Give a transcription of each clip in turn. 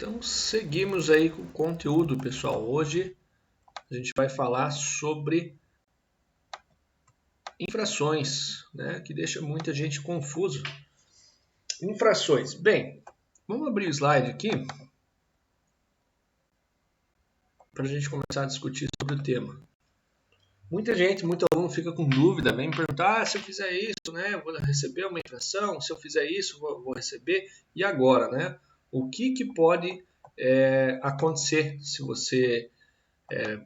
Então seguimos aí com o conteúdo, pessoal. Hoje a gente vai falar sobre infrações, né, que deixa muita gente confusa. Infrações. Bem, vamos abrir o slide aqui para a gente começar a discutir sobre o tema. Muita gente, muito aluno fica com dúvida, vem me perguntar, se eu fizer isso, né, eu vou receber uma infração, se eu fizer isso, vou receber, e agora, né? O que pode acontecer se você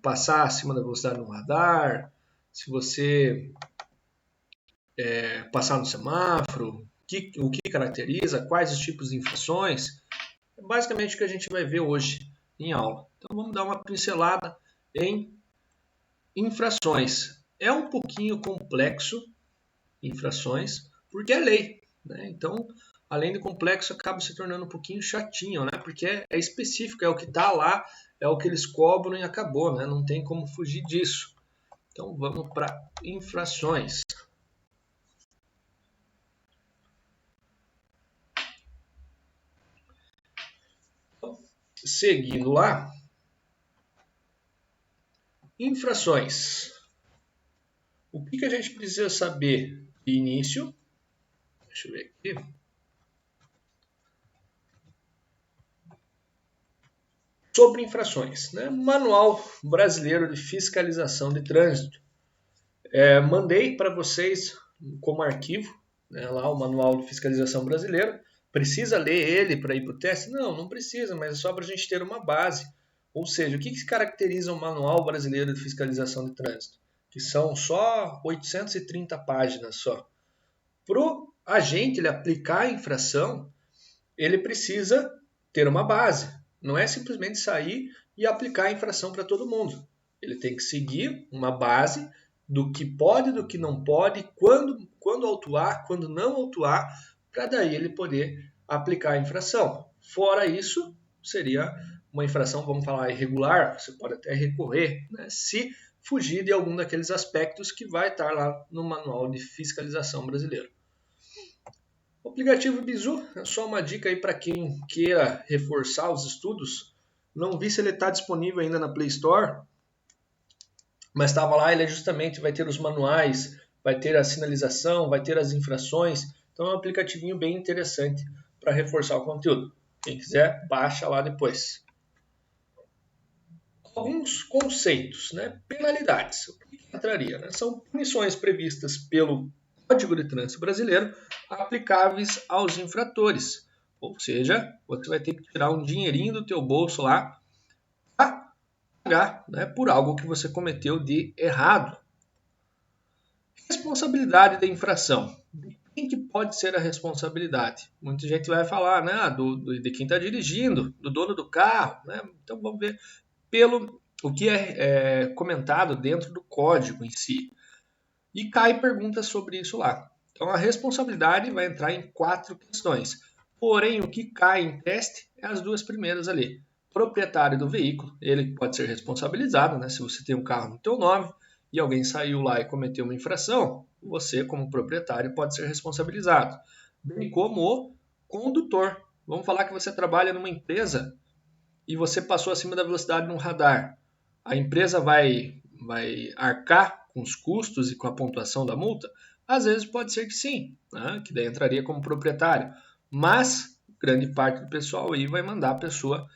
passar acima da velocidade no radar, se você passar no semáforo, o que caracteriza, quais os tipos de infrações, é basicamente o que a gente vai ver hoje em aula. Então vamos dar uma pincelada em infrações. É um pouquinho complexo, infrações, porque é lei, né? Então, além de complexo, acaba se tornando um pouquinho chatinho, né? Porque é específico, é o que está lá, é o que eles cobram e acabou, né? Não tem como fugir disso. Então, vamos para infrações. Então, seguindo lá, infrações. O que a gente precisa saber de início? Deixa eu ver aqui. Sobre infrações, né? Manual Brasileiro de Fiscalização de Trânsito. Mandei para vocês como arquivo, né, lá o Manual de Fiscalização Brasileiro. Precisa ler ele para ir para o teste? Não, não precisa, mas é só para a gente ter uma base. Ou seja, o que caracteriza o Manual Brasileiro de Fiscalização de Trânsito? Que são só 830 páginas só. Para o agente ele aplicar a infração, ele precisa ter uma base. Não é simplesmente sair e aplicar a infração para todo mundo. Ele tem que seguir uma base do que pode, do que não pode, quando autuar, quando não autuar, para daí ele poder aplicar a infração. Fora isso, seria uma infração, vamos falar, irregular, você pode até recorrer, né, se fugir de algum daqueles aspectos que vai estar lá no Manual de Fiscalização Brasileiro. O aplicativo Bizu é só uma dica aí para quem queira reforçar os estudos. Não vi se ele está disponível ainda na Play Store, mas estava lá. Ele justamente vai ter os manuais, vai ter a sinalização, vai ter as infrações. Então é um aplicativinho bem interessante para reforçar o conteúdo. Quem quiser, baixa lá depois. Alguns conceitos, né? Penalidades. O que entraria? Né? São punições previstas pelo Código de Trânsito Brasileiro aplicáveis aos infratores. Ou seja, você vai ter que tirar um dinheirinho do teu bolso lá para pagar, né, por algo que você cometeu de errado. Responsabilidade da infração. De quem que pode ser a responsabilidade? Muita gente vai falar, né, de quem está dirigindo, do dono do carro. Né? Então vamos ver pelo o que é comentado dentro do código em si. E cai perguntas sobre isso lá. Então a responsabilidade vai entrar em 4 questões. Porém, o que cai em teste é as 2 primeiras ali. Proprietário do veículo, ele pode ser responsabilizado, né? Se você tem um carro no teu nome e alguém saiu lá e cometeu uma infração, você, como proprietário, pode ser responsabilizado. Bem como o condutor. Vamos falar que você trabalha numa empresa e você passou acima da velocidade no radar. A empresa vai arcar com os custos e com a pontuação da multa? Às vezes pode ser que sim, né? Que daí entraria como proprietário. Mas grande parte do pessoal aí vai mandar a pessoa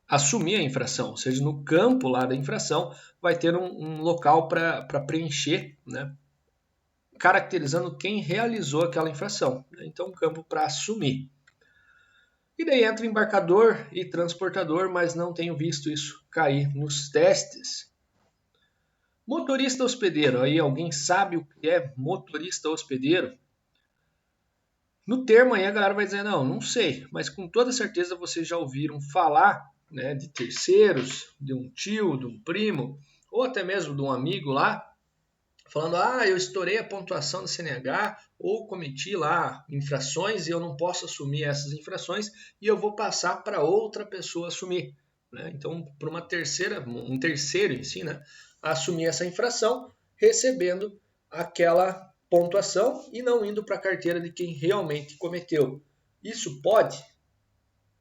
assumir a infração, ou seja, no campo lá da infração vai ter um local para preencher, né? Caracterizando quem realizou aquela infração. Então, um campo para assumir. E daí entra embarcador e transportador, mas não tenho visto isso cair nos testes. Motorista hospedeiro. Aí alguém sabe o que é motorista hospedeiro? No termo aí a galera vai dizer, não sei. Mas com toda certeza vocês já ouviram falar, né, de terceiros, de um tio, de um primo, ou até mesmo de um amigo lá, falando, eu estourei a pontuação do CNH ou cometi lá infrações e eu não posso assumir essas infrações e eu vou passar para outra pessoa assumir. Né? Então, para um terceiro em si, né, assumir essa infração, recebendo aquela pontuação e não indo para a carteira de quem realmente cometeu. Isso pode?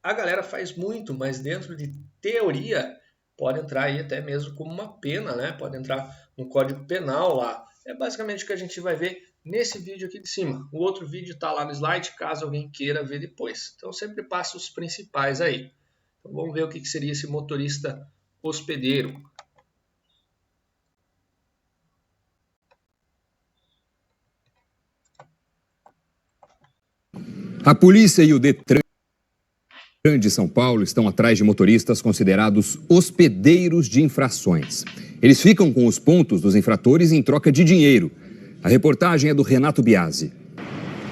a galera faz muito, mas dentro de teoria pode entrar aí até mesmo como uma pena, né? Pode entrar no Código Penal lá. É basicamente o que a gente vai ver nesse vídeo aqui de cima. O outro vídeo está lá no slide, caso alguém queira ver depois. Então sempre passo os principais aí. Então vamos ver o que seria esse motorista hospedeiro. A polícia e o Detran de São Paulo estão atrás de motoristas considerados hospedeiros de infrações. Eles ficam com os pontos dos infratores em troca de dinheiro. A reportagem é do Renato Biasi.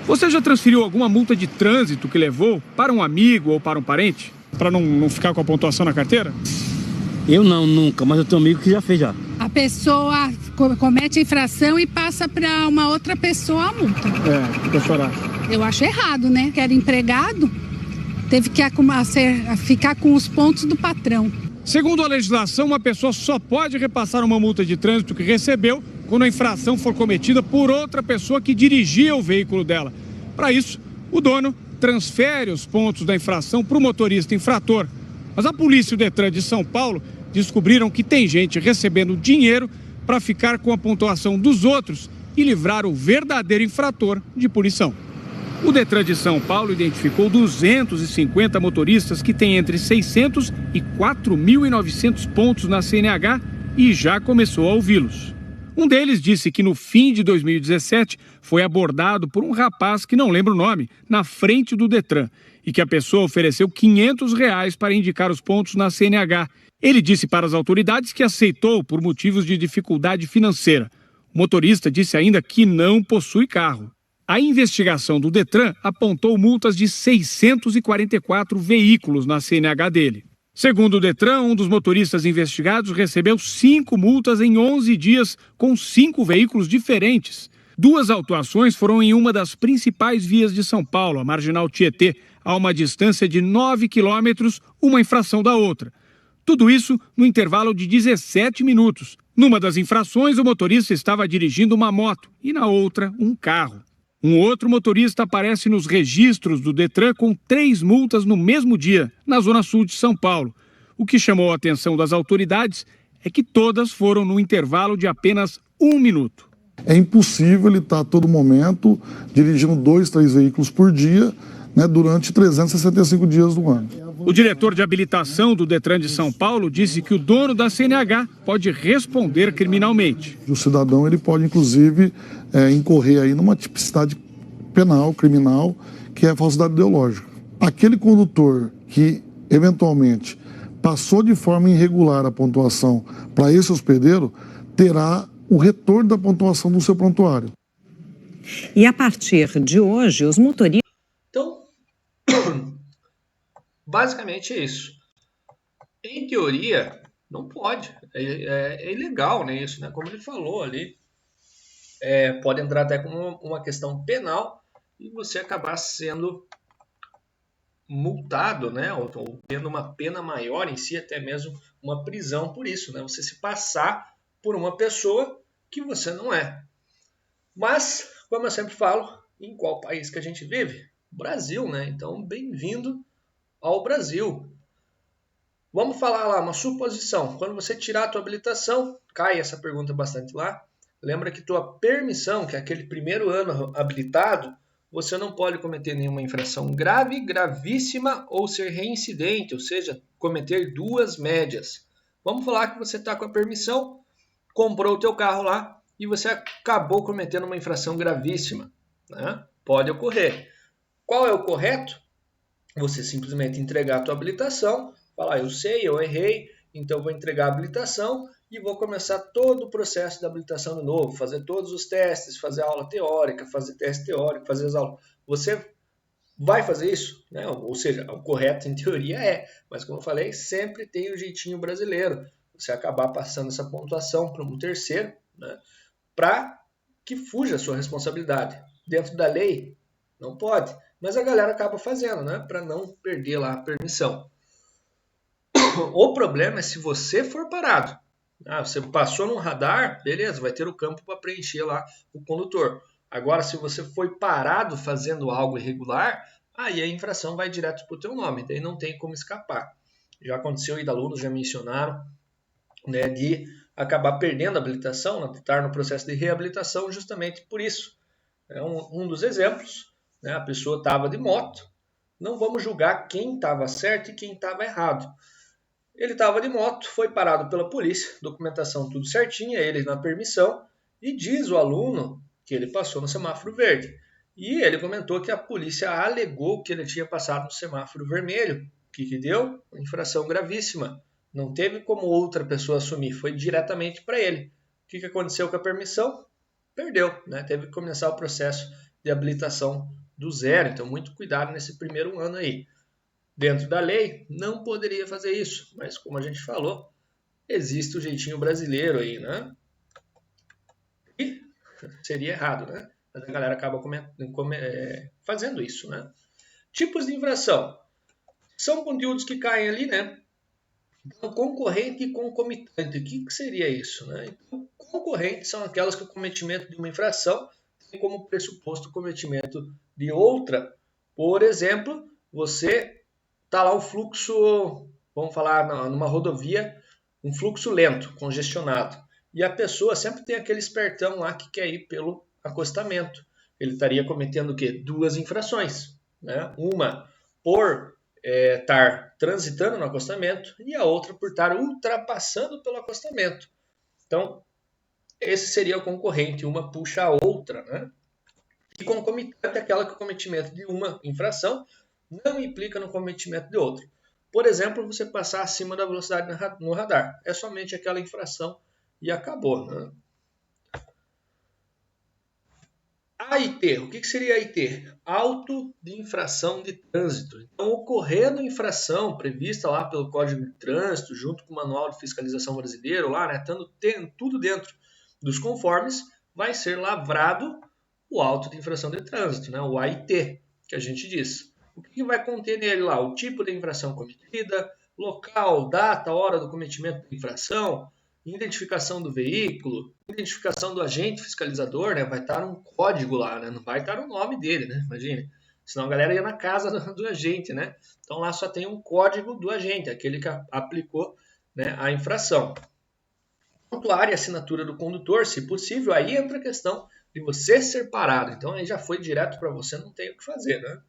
Você já transferiu alguma multa de trânsito que levou para um amigo ou para um parente? Para não ficar com a pontuação na carteira? Eu não, nunca, mas eu tenho um amigo que já fez já. A pessoa comete a infração e passa para uma outra pessoa a multa. Fica chorar. Eu acho errado, né? Que era empregado, teve que ficar com os pontos do patrão. Segundo a legislação, uma pessoa só pode repassar uma multa de trânsito que recebeu quando a infração for cometida por outra pessoa que dirigia o veículo dela. Para isso, o dono transfere os pontos da infração para o motorista infrator. Mas a polícia e o Detran de São Paulo descobriram que tem gente recebendo dinheiro para ficar com a pontuação dos outros e livrar o verdadeiro infrator de punição. O Detran de São Paulo identificou 250 motoristas que têm entre 600 e 4.900 pontos na CNH e já começou a ouvi-los. Um deles disse que no fim de 2017 foi abordado por um rapaz que não lembra o nome, na frente do Detran, e que a pessoa ofereceu R$500 para indicar os pontos na CNH. Ele disse para as autoridades que aceitou por motivos de dificuldade financeira. O motorista disse ainda que não possui carro. A investigação do Detran apontou multas de 644 veículos na CNH dele. Segundo o Detran, um dos motoristas investigados recebeu 5 multas em 11 dias com 5 veículos diferentes. 2 autuações foram em uma das principais vias de São Paulo, a Marginal Tietê, a uma distância de 9 quilômetros, uma infração da outra. Tudo isso no intervalo de 17 minutos. Numa das infrações, o motorista estava dirigindo uma moto e na outra, um carro. Um outro motorista aparece nos registros do Detran com 3 multas no mesmo dia, na zona sul de São Paulo. O que chamou a atenção das autoridades é que todas foram no intervalo de apenas 1 minuto. É impossível ele estar a todo momento dirigindo 2, 3 veículos por dia, né, durante 365 dias do ano. O diretor de habilitação do Detran de São Paulo disse que o dono da CNH pode responder criminalmente. O cidadão ele pode, inclusive, incorrer aí numa tipicidade penal, criminal, que é a falsidade ideológica. Aquele condutor que, eventualmente, passou de forma irregular a pontuação para esse hospedeiro, terá o retorno da pontuação do seu prontuário. E a partir de hoje, os motoristas... Então, basicamente é isso. Em teoria, não pode. É ilegal, né, isso, né? Como ele falou ali. Pode entrar até como uma questão penal e você acabar sendo multado, né? Ou tendo uma pena maior em si, até mesmo uma prisão por isso, né? Você se passar por uma pessoa que você não é. Mas, como eu sempre falo, em qual país que a gente vive? Brasil, né? Então, bem-vindo ao Brasil. Vamos falar lá, uma suposição. Quando você tirar a tua habilitação, cai essa pergunta bastante lá. Lembra que tua permissão, que é aquele primeiro ano habilitado, você não pode cometer nenhuma infração grave, gravíssima ou ser reincidente, ou seja, cometer 2 médias. Vamos falar que você está com a permissão, comprou o teu carro lá e você acabou cometendo uma infração gravíssima, né? Pode ocorrer. Qual é o correto? Você simplesmente entregar a tua habilitação, falar, eu sei, eu errei, então vou entregar a habilitação e vou começar todo o processo da habilitação de novo, fazer todos os testes, fazer aula teórica, fazer teste teórico, fazer as aulas. Você vai fazer isso, né? Ou seja, o correto em teoria mas como eu falei, sempre tem o jeitinho brasileiro. Você acabar passando essa pontuação para um terceiro, né? Para que fuja a sua responsabilidade. Dentro da lei, não pode, mas a galera acaba fazendo, né? Para não perder lá a permissão. O problema é se você for parado. Você passou num radar, beleza, vai ter o campo para preencher lá o condutor. Agora, se você foi parado fazendo algo irregular, aí a infração vai direto para o teu nome, daí não tem como escapar. Já aconteceu aí de alunos, já mencionaram, né, de acabar perdendo a habilitação, estar no processo de reabilitação justamente por isso. É um dos exemplos, né, a pessoa estava de moto, não vamos julgar quem estava certo e quem estava errado. Ele estava de moto, foi parado pela polícia, documentação tudo certinha, ele na permissão, e diz o aluno que ele passou no semáforo verde. E ele comentou que a polícia alegou que ele tinha passado no semáforo vermelho. O que deu? Uma infração gravíssima. Não teve como outra pessoa assumir, foi diretamente para ele. O que aconteceu com a permissão? Perdeu, né? Teve que começar o processo de habilitação do zero. Então, muito cuidado nesse primeiro ano aí. Dentro da lei, não poderia fazer isso, mas como a gente falou, existe o jeitinho brasileiro aí, né? E seria errado, né? Mas a galera acaba fazendo isso, né? Tipos de infração. São conteúdos que caem ali, né? Então, concorrente e concomitante. O que seria isso, né? Então, concorrentes são aquelas que o cometimento de uma infração tem como pressuposto o cometimento de outra. Por exemplo, você está lá o fluxo, vamos falar numa rodovia, um fluxo lento, congestionado. E a pessoa sempre tem aquele espertão lá que quer ir pelo acostamento. Ele estaria cometendo o quê? 2 infrações, né? Uma por estar transitando no acostamento e a outra por estar ultrapassando pelo acostamento. Então, esse seria o concorrente, uma puxa a outra, né? E concomitante é aquela que o cometimento de uma infração não implica no cometimento de outra. Por exemplo, você passar acima da velocidade no radar. É somente aquela infração e acabou, né? AIT. O que seria AIT? Auto de infração de trânsito. Então, ocorrendo infração prevista lá pelo Código de Trânsito, junto com o Manual de Fiscalização Brasileiro, lá, né, tendo tudo dentro dos conformes, vai ser lavrado o auto de infração de trânsito, né, o AIT, que a gente diz. O que vai conter nele lá? O tipo de infração cometida, local, data, hora do cometimento da infração, identificação do veículo, identificação do agente fiscalizador, né? Vai estar um código lá, né? Não vai estar o nome dele, né? Imagine. Senão a galera ia na casa do agente, né? Então lá só tem um código do agente, aquele que aplicou, né, a infração. Prontuário e assinatura do condutor, se possível, aí entra a questão de você ser parado. Então aí já foi direto para você, não tem o que fazer, né?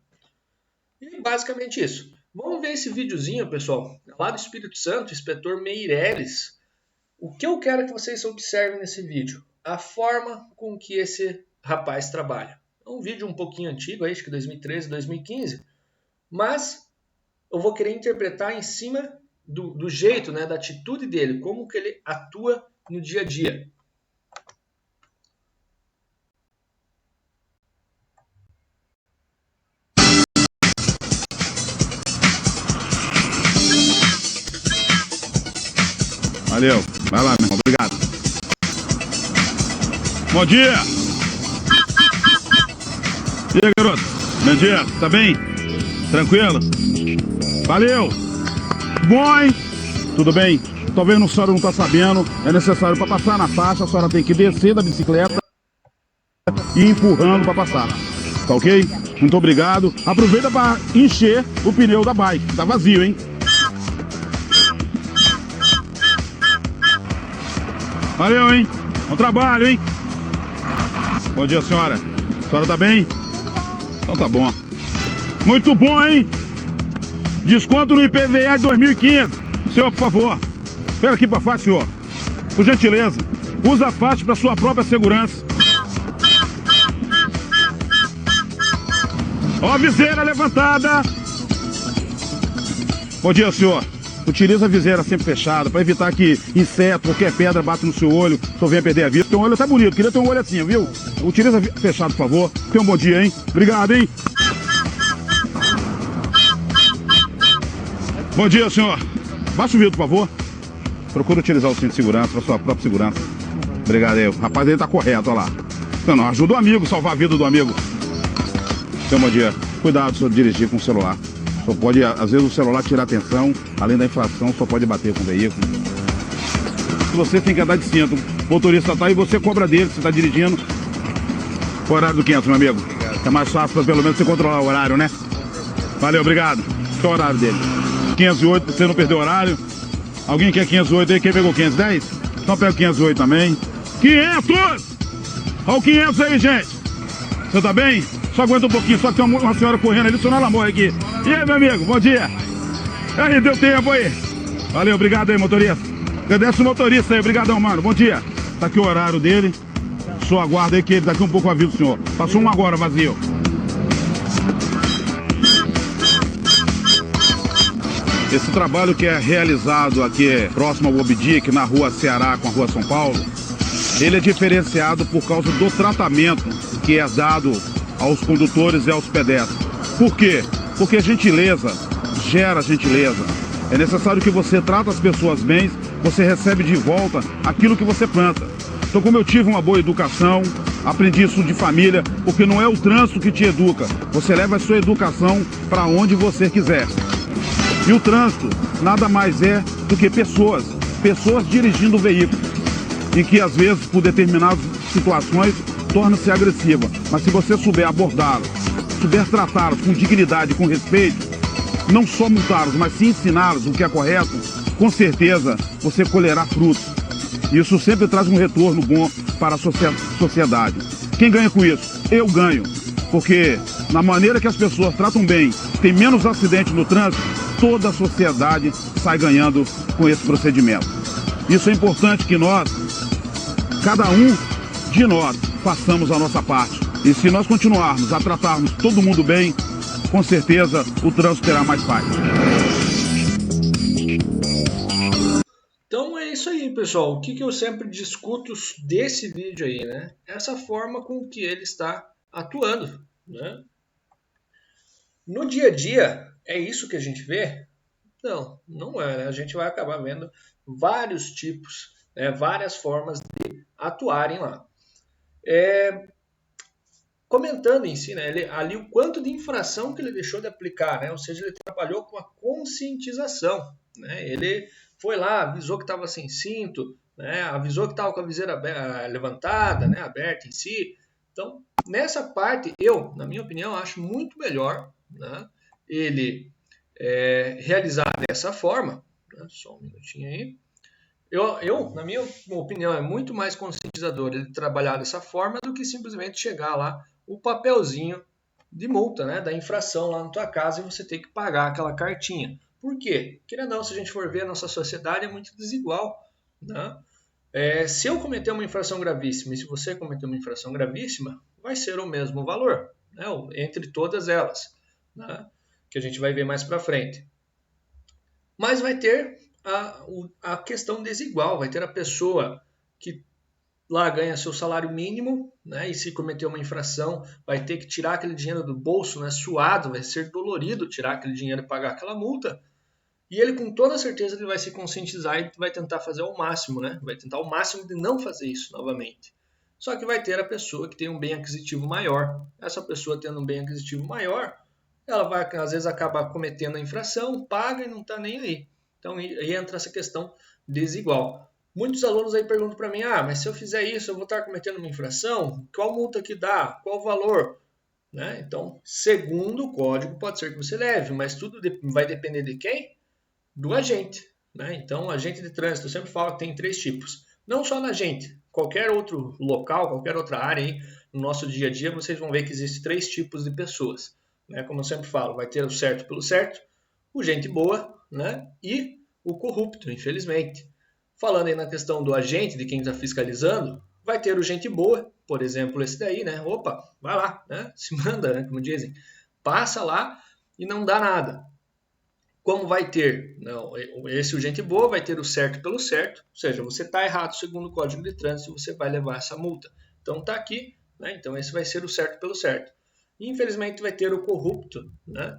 E basicamente isso. Vamos ver esse videozinho, pessoal. Lá do Espírito Santo, inspetor Meirelles. O que eu quero que vocês observem nesse vídeo? A forma com que esse rapaz trabalha. É um vídeo um pouquinho antigo, acho que 2013, 2015. Mas eu vou querer interpretar em cima do jeito, né, da atitude dele. Como que ele atua no dia a dia. Valeu, vai lá, meu irmão, obrigado. Bom dia! E aí, garoto? Bom dia, tá bem? Tranquilo? Valeu! Bom, hein? Tudo bem? Talvez a senhora não tá sabendo, é necessário para passar na faixa, a senhora tem que descer da bicicleta e ir empurrando para passar. Tá ok? Muito obrigado. Aproveita para encher o pneu da bike, tá vazio, hein? Valeu, hein? Bom trabalho, hein? Bom dia, senhora. A senhora tá bem? Então tá bom. Muito bom, hein? Desconto no IPVA de 2015. Senhor, por favor. Espera aqui pra faixa, senhor. Por gentileza. Usa a faixa para sua própria segurança. Ó a viseira levantada. Bom dia, senhor. Utiliza a viseira sempre fechada para evitar que inseto, qualquer pedra bata no seu olho, o senhor venha perder a vista. Teu olho tá bonito, queria ter um olho assim, viu? Utiliza fechado, por favor. Tenha um bom dia, hein? Obrigado, hein? Bom dia, senhor. Baixa o vidro, por favor. Procura utilizar o cinto de segurança para sua própria segurança. Obrigado aí. O rapaz aí tá correto, olha lá. Então, não, ajuda o amigo, salvar a vida do amigo. Tenha um bom dia. Cuidado, senhor, dirigir com o celular. Só pode, às vezes, o celular tirar atenção, além da infração, só pode bater com o veículo. Você tem que andar de cinto. O motorista tá aí, você cobra dele, você tá dirigindo. O horário do 500, meu amigo. É mais fácil, pelo menos, você controlar o horário, né? Valeu, obrigado. Qual é o horário dele? 508, você não perdeu horário. Alguém quer 508 aí? Quem pegou 510? Então pega o 508 também. 500! Olha o 500 aí, gente. Você tá bem? Só aguenta um pouquinho, só que tem uma senhora correndo ali, senão ela morre aqui. E aí, meu amigo, bom dia. E aí, deu tempo aí. Valeu, obrigado aí, motorista. Agradece o motorista aí, obrigadão, mano. Bom dia. Tá aqui o horário dele. Só aguarda aí que ele daqui um pouco avisa o senhor. Passou um agora, vazio. Esse trabalho que é realizado aqui próximo ao Obdic, na rua Ceará com a rua São Paulo, ele é diferenciado por causa do tratamento que é dado aos condutores e aos pedestres. Por quê? Porque gentileza gera gentileza. É necessário que você trate as pessoas bem, você recebe de volta aquilo que você planta. Então, como eu tive uma boa educação, aprendi isso de família, porque não é o trânsito que te educa, você leva a sua educação para onde você quiser. E o trânsito nada mais é do que pessoas dirigindo o veículo, e que às vezes, por determinadas situações, torna-se agressiva. Mas se você souber abordá-las, souber tratá-las com dignidade, com respeito, não só multá-los, mas sim ensiná-los o que é correto, com certeza você colherá frutos. Isso sempre traz um retorno bom para a sociedade. Quem ganha com isso? Eu ganho. Porque na maneira que as pessoas tratam bem, tem menos acidentes no trânsito, toda a sociedade sai ganhando com esse procedimento. Isso é importante que nós, cada um de nós, façamos a nossa parte. E se nós continuarmos a tratarmos todo mundo bem, com certeza o trânsito terá mais paz. Então é isso aí, pessoal. O que eu sempre discuto desse vídeo aí, né? Essa forma com que ele está atuando, né? No dia a dia, é isso que a gente vê? Não, não é, né? A gente vai acabar vendo vários tipos, né? Várias formas de atuarem lá. Comentando em si, né? Ali o quanto de infração que ele deixou de aplicar, né? Ou seja, ele trabalhou com a conscientização, né? Ele foi lá, avisou que estava sem cinto, né? Avisou que estava com a viseira levantada, né? Aberta em si. Então, nessa parte, na minha opinião, acho muito melhor, né? Ele realizar dessa forma, né? Só um minutinho aí. Na minha opinião, é muito mais conscientizador ele trabalhar dessa forma do que simplesmente chegar lá o papelzinho de multa, né, da infração lá na tua casa e você ter que pagar aquela cartinha. Por quê? Querendo ou não, se a gente for ver, a nossa sociedade é muito desigual, né? Se eu cometer uma infração gravíssima e se você cometer uma infração gravíssima, vai ser o mesmo valor, né, entre todas elas, né, que a gente vai ver mais para frente. Mas vai ter a questão desigual, vai ter a pessoa que lá ganha seu salário mínimo, né, e se cometer uma infração vai ter que tirar aquele dinheiro do bolso, né, suado, vai ser dolorido tirar aquele dinheiro e pagar aquela multa, e ele com toda certeza ele vai se conscientizar e vai tentar fazer ao máximo, né, vai tentar ao máximo de não fazer isso novamente. Só que vai ter a pessoa que tem um bem aquisitivo maior. Essa pessoa tendo um bem aquisitivo maior, ela vai às vezes acabar cometendo a infração, paga e não está nem aí. Então aí entra essa questão desigual. Muitos alunos aí perguntam para mim, mas se eu fizer isso, eu vou estar cometendo uma infração? Qual multa que dá? Qual o valor? Né? Então, segundo o código, pode ser que você leve, mas tudo vai depender de quem? Do agente. Né? Então, o agente de trânsito, eu sempre falo que tem 3 tipos. Não só na agente, qualquer outro local, qualquer outra área aí, no nosso dia a dia, vocês vão ver que existem 3 tipos de pessoas. Né? Como eu sempre falo, vai ter o certo pelo certo, o gente boa, né? E o corrupto, infelizmente. Falando aí na questão do agente, de quem está fiscalizando, vai ter o gente boa, por exemplo, esse daí, né? Opa, vai lá, né? Se manda, né? Como dizem. Passa lá e não dá nada. Como vai ter? Não, esse o gente boa vai ter o certo pelo certo, ou seja, você está errado segundo o Código de Trânsito, você vai levar essa multa. Então está aqui, né? Então esse vai ser o certo pelo certo. E, infelizmente vai ter o corrupto, né?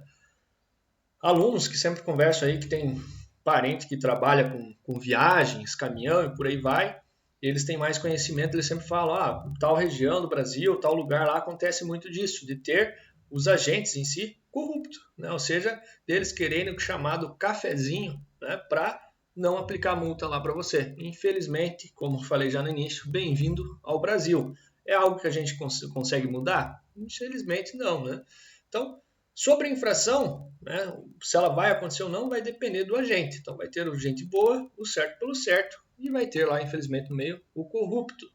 Alunos que sempre conversam aí que tem parente que trabalha com viagens, caminhão e por aí vai, eles têm mais conhecimento, eles sempre falam, tal região do Brasil, tal lugar lá acontece muito disso, de ter os agentes em si corruptos, né? Ou seja, eles querendo o chamado cafezinho, né, para não aplicar multa lá para você. Infelizmente, como falei já no início, bem-vindo ao Brasil. É algo que a gente consegue mudar? Infelizmente não, né? Então, Sobre a infração, né, se ela vai acontecer ou não, vai depender do agente. Então vai ter o gente boa, o certo pelo certo, e vai ter lá, infelizmente, no meio, o corrupto.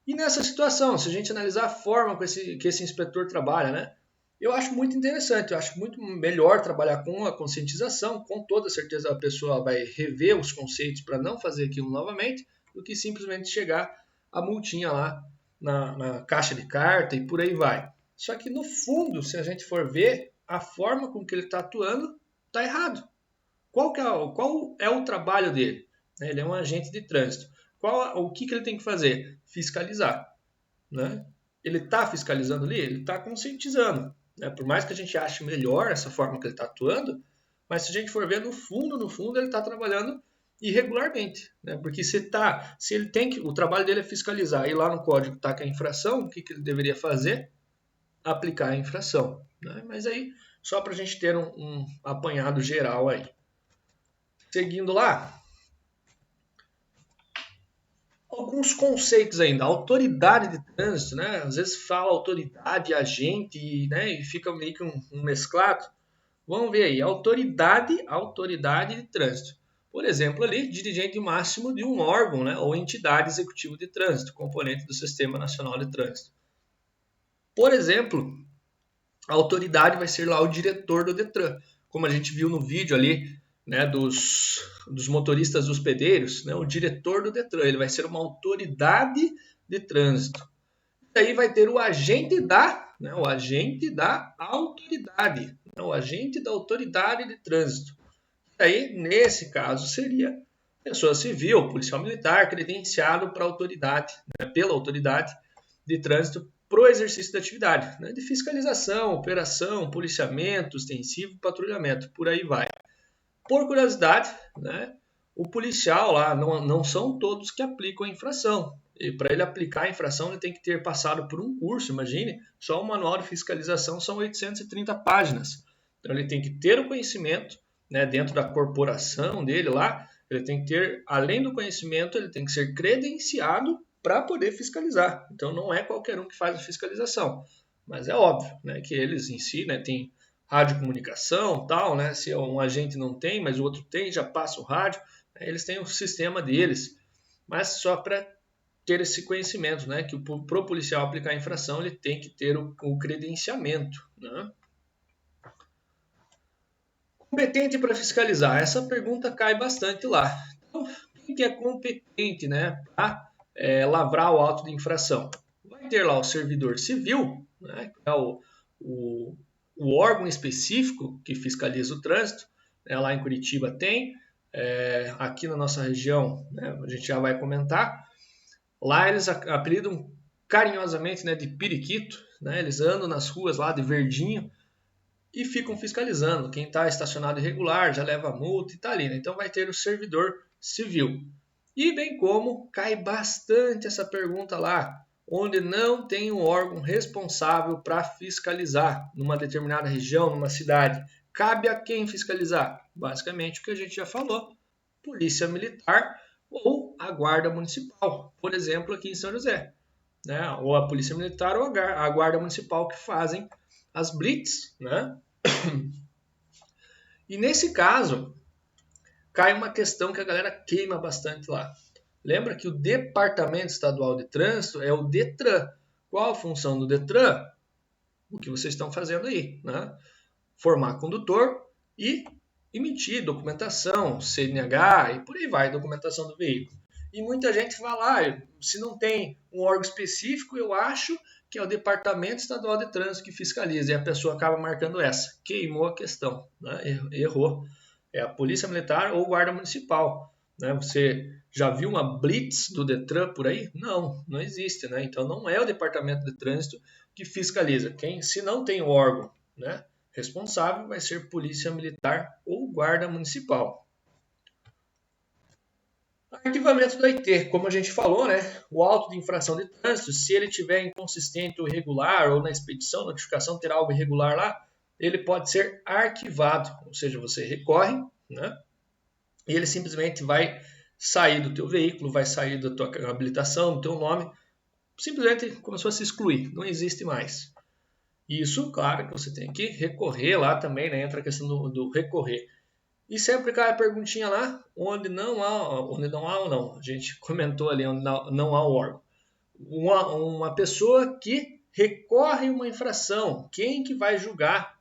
E nessa situação, se a gente analisar a forma que esse inspetor trabalha, né, eu acho muito interessante, eu acho muito melhor trabalhar com a conscientização, com toda certeza a pessoa vai rever os conceitos para não fazer aquilo novamente, do que simplesmente chegar a multinha lá na caixa de carta e por aí vai. Só que no fundo, se a gente for ver, a forma com que ele está atuando está errado. Qual é o trabalho dele? Ele é um agente de trânsito. O que ele tem que fazer? Fiscalizar. Né? Ele está fiscalizando ali? Ele está conscientizando. Né? Por mais que a gente ache melhor essa forma que ele está atuando, mas se a gente for ver no fundo ele está trabalhando irregularmente. Né? Porque se ele tem que, o trabalho dele é fiscalizar, e lá no código está que a infração, o que ele deveria fazer? Aplicar a infração. Né? Mas aí, só para a gente ter um apanhado geral aí. Seguindo lá, alguns conceitos ainda. Autoridade de trânsito, né? Às vezes fala autoridade, agente, né? E fica meio que um mesclado. Vamos ver aí. Autoridade de trânsito. Por exemplo, ali, dirigente máximo de um órgão, né? Ou entidade executiva de trânsito, componente do Sistema Nacional de Trânsito. Por exemplo, a autoridade vai ser lá o diretor do Detran. Como a gente viu no vídeo ali, né, dos motoristas hospedeiros, né, o diretor do Detran, ele vai ser uma autoridade de trânsito. E aí vai ter o agente da autoridade, né, o agente da autoridade de trânsito. E aí, nesse caso, seria pessoa civil, policial militar, credenciado para autoridade, né, pela autoridade de trânsito para o exercício da atividade, né, de fiscalização, operação, policiamento, ostensivo, patrulhamento, por aí vai. Por curiosidade, né, o policial lá, não são todos que aplicam a infração. E para ele aplicar a infração, ele tem que ter passado por um curso. Imagine, só o manual de fiscalização são 830 páginas. Então ele tem que ter o conhecimento, né, dentro da corporação dele lá. Ele tem que ter, além do conhecimento, ele tem que ser credenciado para poder fiscalizar. Então não é qualquer um que faz a fiscalização. Mas é óbvio, né, que eles em si, né, tem radiocomunicação, tal, né? Se um agente não tem, mas o outro tem, já passa o rádio. Né? Eles têm o sistema deles, mas só para ter esse conhecimento, né? Que pro policial aplicar a infração, ele tem que ter o credenciamento, né? Competente para fiscalizar? Essa pergunta cai bastante lá. Então, quem que é competente, né, para lavrar o auto de infração? Vai ter lá o servidor civil, né? Que é o órgão específico que fiscaliza o trânsito, né, lá em Curitiba tem, aqui na nossa região, né, a gente já vai comentar, lá eles apelidam carinhosamente, né, de periquito, né, eles andam nas ruas lá de verdinho e ficam fiscalizando, quem está estacionado irregular já leva multa e está ali, né, então vai ter o servidor civil. E bem como cai bastante essa pergunta lá, onde não tem um órgão responsável para fiscalizar numa determinada região, numa cidade. Cabe a quem fiscalizar? Basicamente o que a gente já falou, Polícia Militar ou a Guarda Municipal, por exemplo, aqui em São José. Né? Ou a Polícia Militar ou a Guarda Municipal que fazem as blitz. Né? E nesse caso, cai uma questão que a galera queima bastante lá. Lembra que o Departamento Estadual de Trânsito é o Detran. Qual a função do Detran? O que vocês estão fazendo aí, né? Formar condutor e emitir documentação, CNH e por aí vai, documentação do veículo. E muita gente fala, se não tem um órgão específico, eu acho que é o Departamento Estadual de Trânsito que fiscaliza. E a pessoa acaba marcando essa. Queimou a questão, né? Errou. É a Polícia Militar ou Guarda Municipal. Né? Você já viu uma blitz do Detran por aí? Não existe. Né? Então não é o Departamento de Trânsito que fiscaliza. Se não tem o órgão, né, responsável, vai ser Polícia Militar ou Guarda Municipal. Arquivamento do IT, como a gente falou, né, o auto de infração de trânsito, se ele tiver inconsistente ou irregular, ou na expedição, notificação ter algo irregular lá, ele pode ser arquivado, ou seja, você recorre, né, e ele simplesmente vai sair do teu veículo, vai sair da tua habilitação, do teu nome, simplesmente começou a se excluir, não existe mais. Isso, claro, que você tem que recorrer lá também, né? Entra a questão do recorrer. E sempre cai a perguntinha lá, onde não há ou não. A gente comentou ali onde não há o órgão. Uma pessoa que recorre uma infração, quem que vai julgar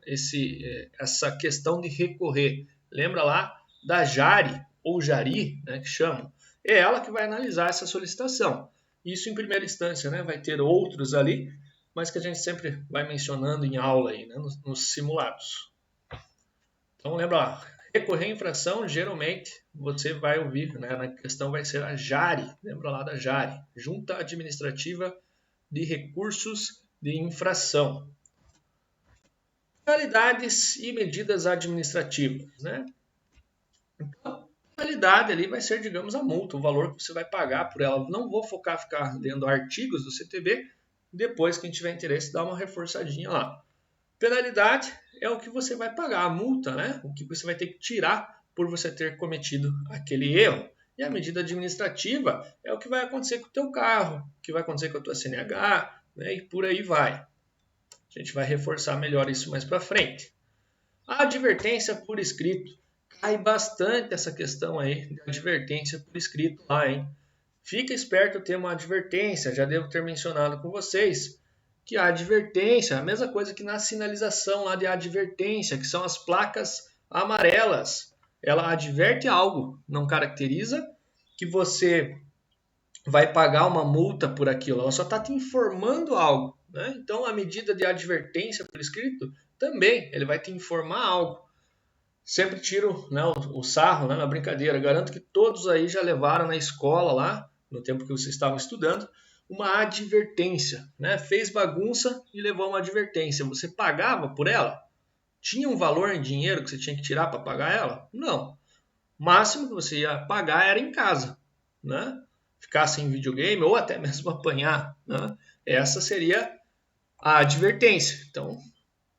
essa questão de recorrer? Lembra lá da Jari, ou Jari, né, que chamam? É ela que vai analisar essa solicitação. Isso em primeira instância, né? Vai ter outros ali, mas que a gente sempre vai mencionando em aula aí, né, nos simulados. Então lembra lá, recorrer à infração, geralmente você vai ouvir, né, na questão vai ser a Jari, lembra lá da Jari, Junta Administrativa de Recursos de Infração. Penalidades e medidas administrativas, né? Então, a penalidade ali vai ser, digamos, a multa, o valor que você vai pagar por ela. Não vou ficar lendo artigos do CTB, depois quem tiver interesse dá uma reforçadinha lá. Penalidade é o que você vai pagar, a multa, né? O que você vai ter que tirar por você ter cometido aquele erro. E a medida administrativa é o que vai acontecer com o teu carro, o que vai acontecer com a tua CNH, né? E por aí vai. A gente vai reforçar melhor isso mais para frente. A advertência por escrito. Cai bastante essa questão aí de advertência por escrito lá, hein? Fica esperto ter uma advertência, já devo ter mencionado com vocês que a advertência é a mesma coisa que na sinalização lá de advertência, que são as placas amarelas. Ela adverte algo, não caracteriza que você vai pagar uma multa por aquilo, ela só está te informando algo, né? Então a medida de advertência por escrito também, ele vai te informar algo. Sempre tiro, né, o sarro, né, na brincadeira, garanto que todos aí já levaram na escola lá, no tempo que vocês estavam estudando, uma advertência, né? Fez bagunça e levou uma advertência. Você pagava por ela? Tinha um valor em dinheiro que você tinha que tirar para pagar ela? Não. O máximo que você ia pagar era em casa, né? Ficar sem videogame ou até mesmo apanhar, né? Essa seria a advertência. Então,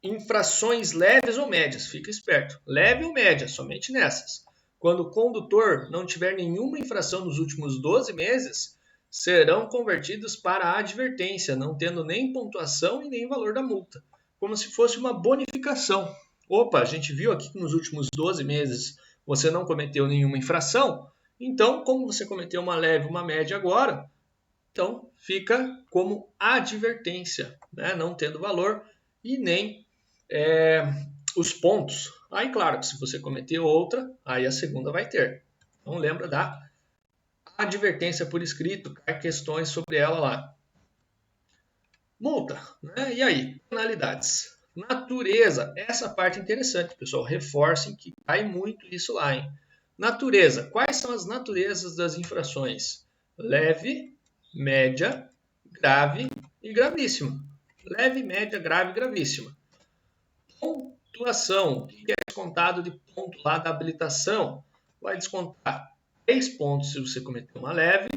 infrações leves ou médias, fica esperto. Leve ou média, somente nessas. Quando o condutor não tiver nenhuma infração nos últimos 12 meses, serão convertidos para a advertência, não tendo nem pontuação e nem valor da multa, como se fosse uma bonificação. Opa, a gente viu aqui que nos últimos 12 meses você não cometeu nenhuma infração, então, como você cometeu uma leve e uma média agora, então fica como advertência, né? Não tendo valor e nem os pontos. Aí, claro, que se você cometer outra, aí a segunda vai ter. Então, lembra da advertência por escrito, cai questões sobre ela lá. Multa, né? E aí? Penalidades. Natureza, essa parte é interessante, pessoal. Reforcem que cai muito isso lá, hein? Natureza. Quais são as naturezas das infrações? Leve, média, grave e gravíssima. Leve, média, grave e gravíssima. Pontuação. O que é descontado de ponto lá da habilitação? Vai descontar 3 pontos se você cometeu uma leve,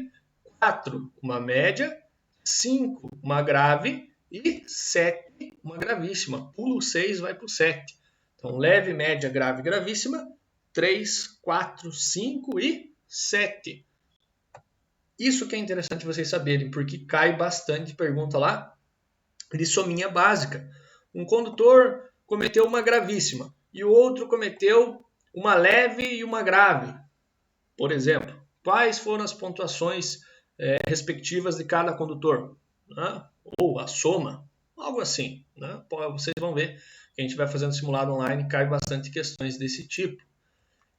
4 uma média, 5 uma grave e 7 uma gravíssima. Pula o 6, vai para o 7. Então, leve, média, grave e gravíssima, 3, 4, 5 e 7. Isso que é interessante vocês saberem, porque cai bastante pergunta lá de sominha básica. Um condutor cometeu uma gravíssima e o outro cometeu uma leve e uma grave. Por exemplo, quais foram as pontuações respectivas de cada condutor? Né? Ou a soma, algo assim. Né? Vocês vão ver que a gente vai fazendo simulado online, cai bastante questões desse tipo.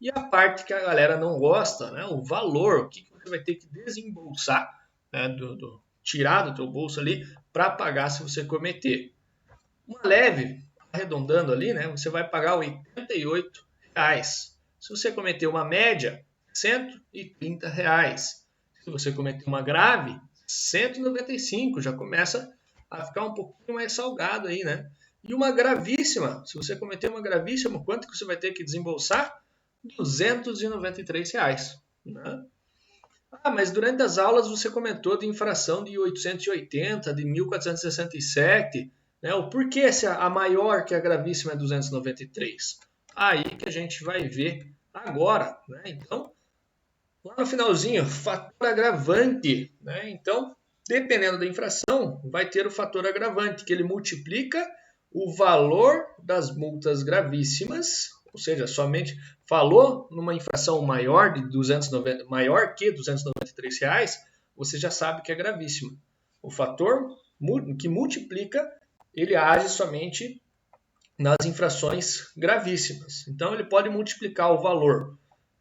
E a parte que a galera não gosta, né? O valor, o que você vai ter que desembolsar, né? Tirar do teu bolso ali para pagar se você cometer. Uma leve, arredondando ali, né? Você vai pagar R$ 88. Se você cometer uma média, R$ 130. Se você cometer uma grave, R$ 195. Já começa a ficar um pouquinho mais salgado aí, né? E uma gravíssima, se você cometer uma gravíssima, quanto que você vai ter que desembolsar? R$ 293. Né? Ah, mas durante as aulas você comentou de infração de 880, de 1467, né? O porquê se a maior que a gravíssima é 293? Aí que a gente vai ver agora, né? Então, lá no finalzinho, fator agravante, né? Então, dependendo da infração, vai ter o fator agravante, que ele multiplica o valor das multas gravíssimas, ou seja, somente falou numa infração maior que R$293, você já sabe que é gravíssima. O fator que multiplica, ele age somente nas infrações gravíssimas. Então, ele pode multiplicar o valor,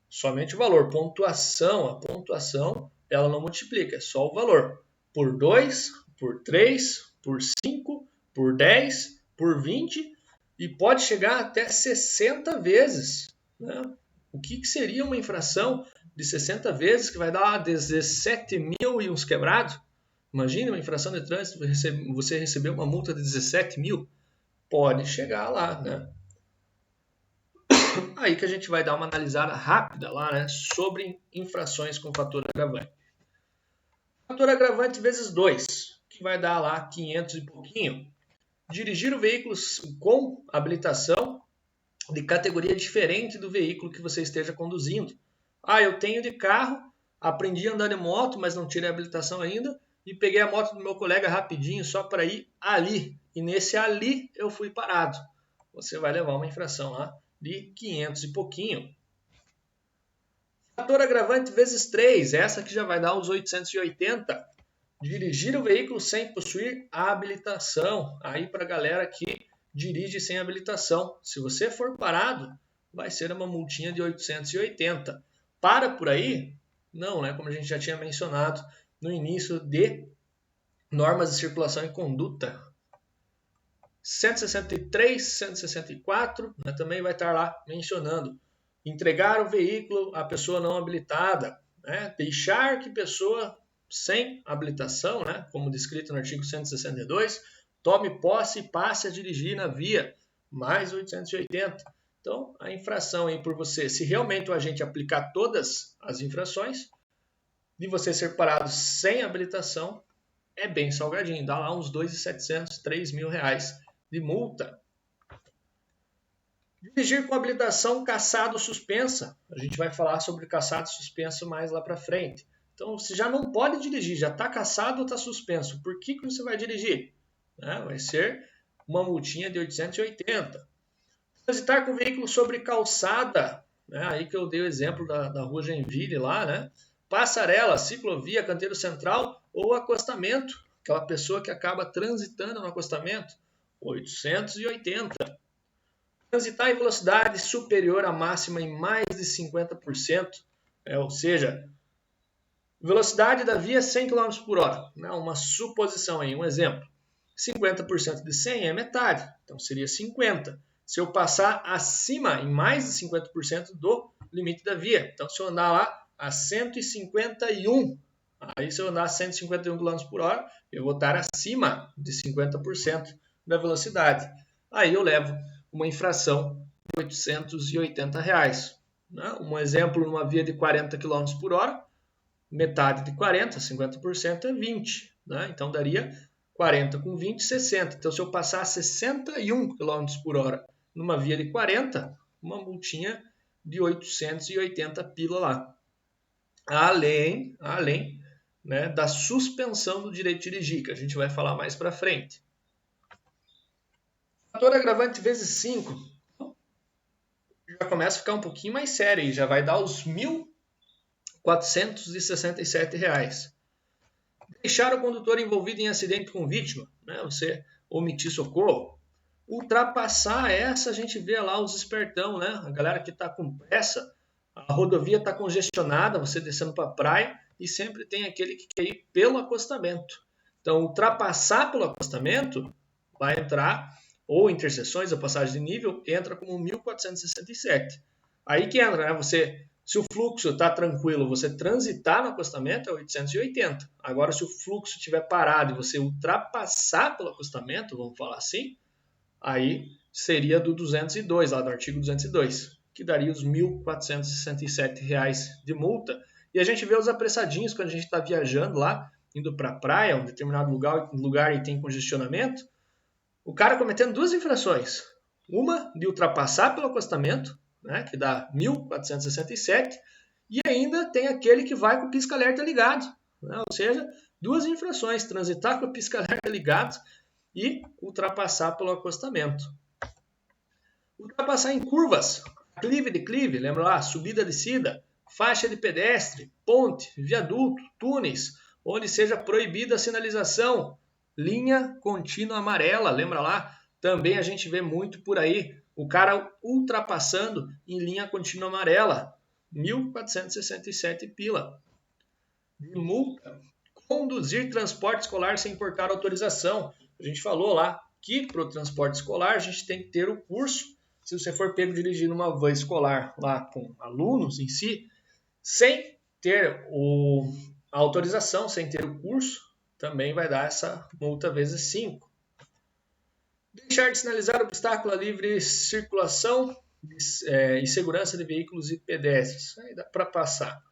somente o valor. A pontuação, ela não multiplica, é só o valor. Por 2, por 3, por 5, por 10, por 20 e pode chegar até 60 vezes. Né? O que seria uma infração de 60 vezes que vai dar 17 mil e uns quebrados? Imagine uma infração de trânsito, você receber uma multa de 17 mil. Pode chegar lá, né? Aí que a gente vai dar uma analisada rápida lá, né? Sobre infrações com fator agravante. Fator agravante vezes 2, que vai dar lá 500 e pouquinho. Dirigir o veículo com habilitação de categoria diferente do veículo que você esteja conduzindo. Eu tenho de carro, aprendi a andar de moto, mas não tirei a habilitação ainda, e peguei a moto do meu colega rapidinho só para ir ali. E nesse ali eu fui parado. Você vai levar uma infração lá de 500 e pouquinho. Fator agravante vezes 3, essa que já vai dar uns 880. Dirigir o veículo sem possuir a habilitação. Aí para a galera que dirige sem habilitação. Se você for parado, vai ser uma multinha de 880. Para por aí? Não, né? Como a gente já tinha mencionado no início de normas de circulação e conduta. 163, 164, né, também vai estar lá mencionando. Entregar o veículo à pessoa não habilitada. Né, deixar que pessoa sem habilitação, né, como descrito no artigo 162, tome posse e passe a dirigir na via. Mais 880. Então, a infração aí por você, se realmente o agente aplicar todas as infrações, de você ser parado sem habilitação, é bem salgadinho. Dá lá uns 2.700, 3.000 reais de multa. Dirigir com habilitação cassado ou suspensa. A gente vai falar sobre cassado e suspenso mais lá para frente. Então, você já não pode dirigir, já está cassado ou está suspenso. Por que você vai dirigir? Vai ser uma multinha de 880. Transitar com veículo sobre calçada. Aí que eu dei o exemplo da rua Genville lá, né? Passarela, ciclovia, canteiro central ou acostamento. Aquela pessoa que acaba transitando no acostamento, 880. Transitar em velocidade superior à máxima em mais de 50%, ou seja, velocidade da via 100 km por hora. Uma suposição aí, um exemplo. 50% de 100 é metade, então seria 50. Se eu passar acima, em mais de 50% do limite da via, então se eu andar lá a 151, aí se eu andar a 151 km por hora, eu vou estar acima de 50% da velocidade. Aí eu levo uma infração de 880 reais. Um exemplo, numa via de 40 km por hora, metade de 40, 50% é 20. Então daria 40 com 20, 60. Então se eu passar a 61 km por hora numa via de 40, uma multinha de 880 pila lá. Além né, da suspensão do direito de dirigir, que a gente vai falar mais para frente. Fator agravante vezes 5. Já começa a ficar um pouquinho mais sério, já vai dar os R$ 1.467 reais. Deixar o condutor envolvido em acidente com vítima, né, você omitir socorro. Ultrapassar essa, a gente vê lá os espertão, né, a galera que está com pressa. A rodovia está congestionada, você descendo para a praia, e sempre tem aquele que quer ir pelo acostamento. Então, ultrapassar pelo acostamento vai entrar, ou interseções, a passagem de nível, entra como 1.467. Aí que entra, né? Se o fluxo está tranquilo, você transitar no acostamento é 880. Agora, se o fluxo estiver parado e você ultrapassar pelo acostamento, vamos falar assim, aí seria do 202, lá do artigo 202. Que daria os R$ 1.467 de multa. E a gente vê os apressadinhos quando a gente está viajando lá, indo para a praia, um determinado lugar e tem congestionamento. O cara cometendo duas infrações. Uma de ultrapassar pelo acostamento, né, que dá 1.467, e ainda tem aquele que vai com o pisca-alerta ligado. Né, ou seja, duas infrações. Transitar com o pisca-alerta ligado e ultrapassar pelo acostamento. Ultrapassar em curvas, clive e declive, lembra lá? Subida, descida, faixa de pedestre, ponte, viaduto, túneis, onde seja proibida a sinalização, linha contínua amarela, lembra lá? Também a gente vê muito por aí o cara ultrapassando em linha contínua amarela, 1.467 pila. De multa, conduzir transporte escolar sem portar autorização. A gente falou lá que para o transporte escolar a gente tem que ter o curso. Se você for pego dirigindo uma van escolar lá com alunos em si, sem ter a autorização, sem ter o curso, também vai dar essa multa vezes 5. Deixar de sinalizar obstáculo à livre circulação e segurança de veículos e pedestres. Aí dá para passar.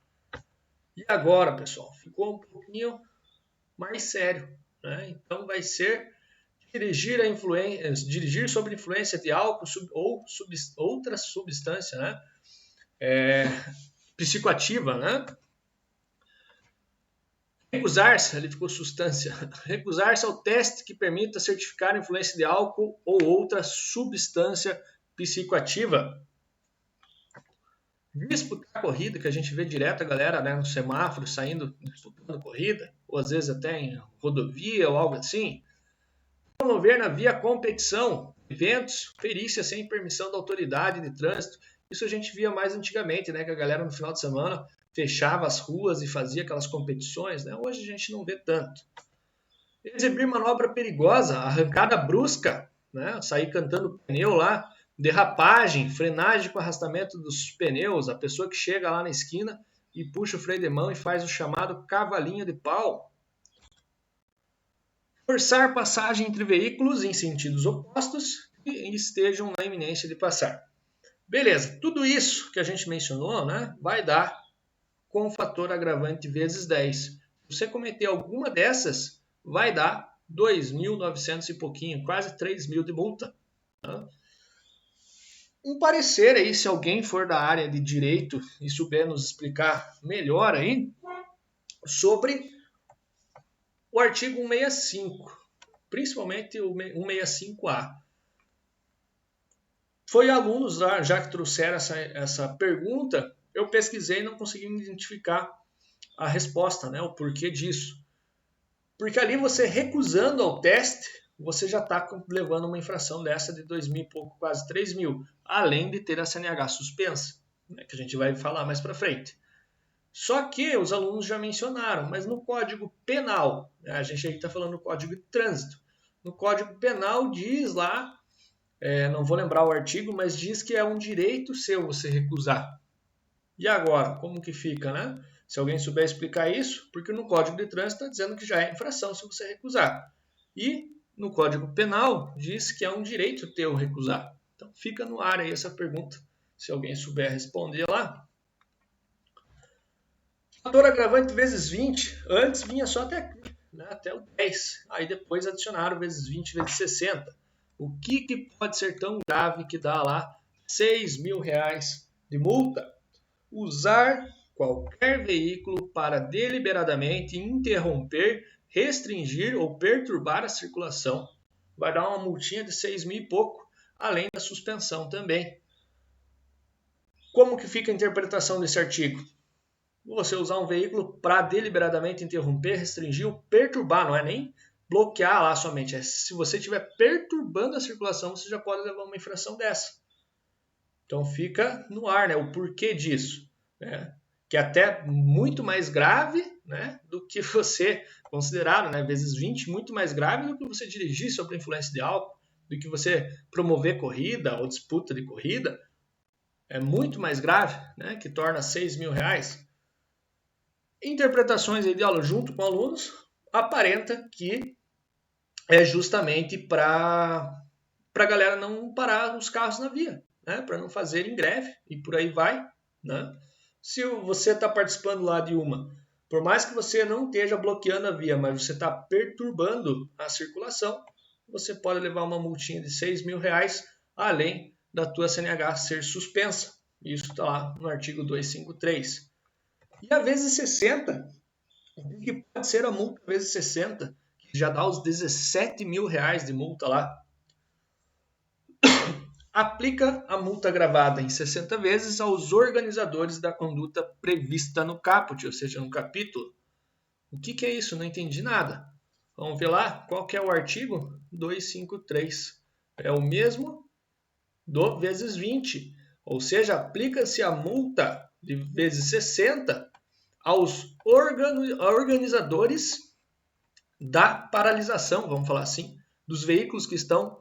E agora, pessoal, ficou um pouquinho mais sério, né? Então vai ser dirigir sob influência de álcool ou outra substância, né? Psicoativa, né? Recusar-se, ali ficou substância, recusar-se ao teste que permita certificar a influência de álcool ou outra substância psicoativa. Disputar corrida, que a gente vê direto a galera, né, no semáforo saindo, disputando corrida, ou às vezes até em rodovia ou algo assim. Promover na via competição, eventos, perícia sem permissão da autoridade de trânsito. Isso a gente via mais antigamente, né, que a galera no final de semana fechava as ruas e fazia aquelas competições, né? Hoje a gente não vê tanto. Exibir manobra perigosa, arrancada brusca, né? Sair cantando pneu lá, derrapagem, frenagem com arrastamento dos pneus, a pessoa que chega lá na esquina e puxa o freio de mão e faz o chamado cavalinho de pau. Forçar passagem entre veículos em sentidos opostos e estejam na iminência de passar. Beleza, tudo isso que a gente mencionou, né, vai dar com o fator agravante vezes 10. Se você cometer alguma dessas, vai dar 2.900 e pouquinho, quase 3.000 de multa. Tá? Um parecer aí, se alguém for da área de direito e souber nos explicar melhor aí, sobre o artigo 165, principalmente o 165A. Foi alunos lá, já que trouxeram essa pergunta, eu pesquisei e não consegui identificar a resposta, né, o porquê disso. Porque ali você recusando ao teste, você já está levando uma infração dessa de 2.000 e pouco, quase 3.000, além de ter a CNH suspensa, né, que a gente vai falar mais para frente. Só que os alunos já mencionaram, mas no Código Penal, né, a gente aí está falando do Código de Trânsito, no Código Penal diz lá, não vou lembrar o artigo, mas diz que é um direito seu você recusar. E agora, como que fica, né? Se alguém souber explicar isso, porque no Código de Trânsito está dizendo que já é infração se você recusar. E no Código Penal diz que é um direito teu recusar. Então fica no ar aí essa pergunta, se alguém souber responder lá. Fator agravante vezes 20, antes vinha só até o 10, aí depois adicionaram vezes 20 vezes 60. O que pode ser tão grave que dá lá R$6.000 de multa? Usar qualquer veículo para deliberadamente interromper, restringir ou perturbar a circulação. Vai dar uma multinha de 6.000 e pouco, além da suspensão também. Como que fica a interpretação desse artigo? Você usar um veículo para deliberadamente interromper, restringir ou perturbar, não é nem bloquear lá somente. Se você estiver perturbando a circulação, você já pode levar uma infração dessa. Então fica no ar, né, o porquê disso, né, que é até muito mais grave, né, do que você considerar, né, vezes 20, muito mais grave do que você dirigir sob a influência de álcool, do que você promover corrida ou disputa de corrida. É muito mais grave, né, que torna R$6.000. Interpretações aí de aula junto com alunos, aparenta que é justamente para a galera não parar os carros na via, né? Para não fazerem greve e por aí vai, né? Se você está participando lá de uma, por mais que você não esteja bloqueando a via, mas você está perturbando a circulação, você pode levar uma multinha de R$6.000, além da tua CNH ser suspensa. Isso está lá no artigo 253. E a vezes 60, que pode ser a multa vezes 60, que já dá os 17 mil reais de multa lá. Aplica a multa gravada em 60 vezes aos organizadores da conduta prevista no caput, ou seja, no capítulo. O que é isso? Não entendi nada. Vamos ver lá, qual que é o artigo? 253. É o mesmo do vezes 20. Ou seja, aplica-se a multa de vezes 60 aos organizadores da paralisação, vamos falar assim, dos veículos que estão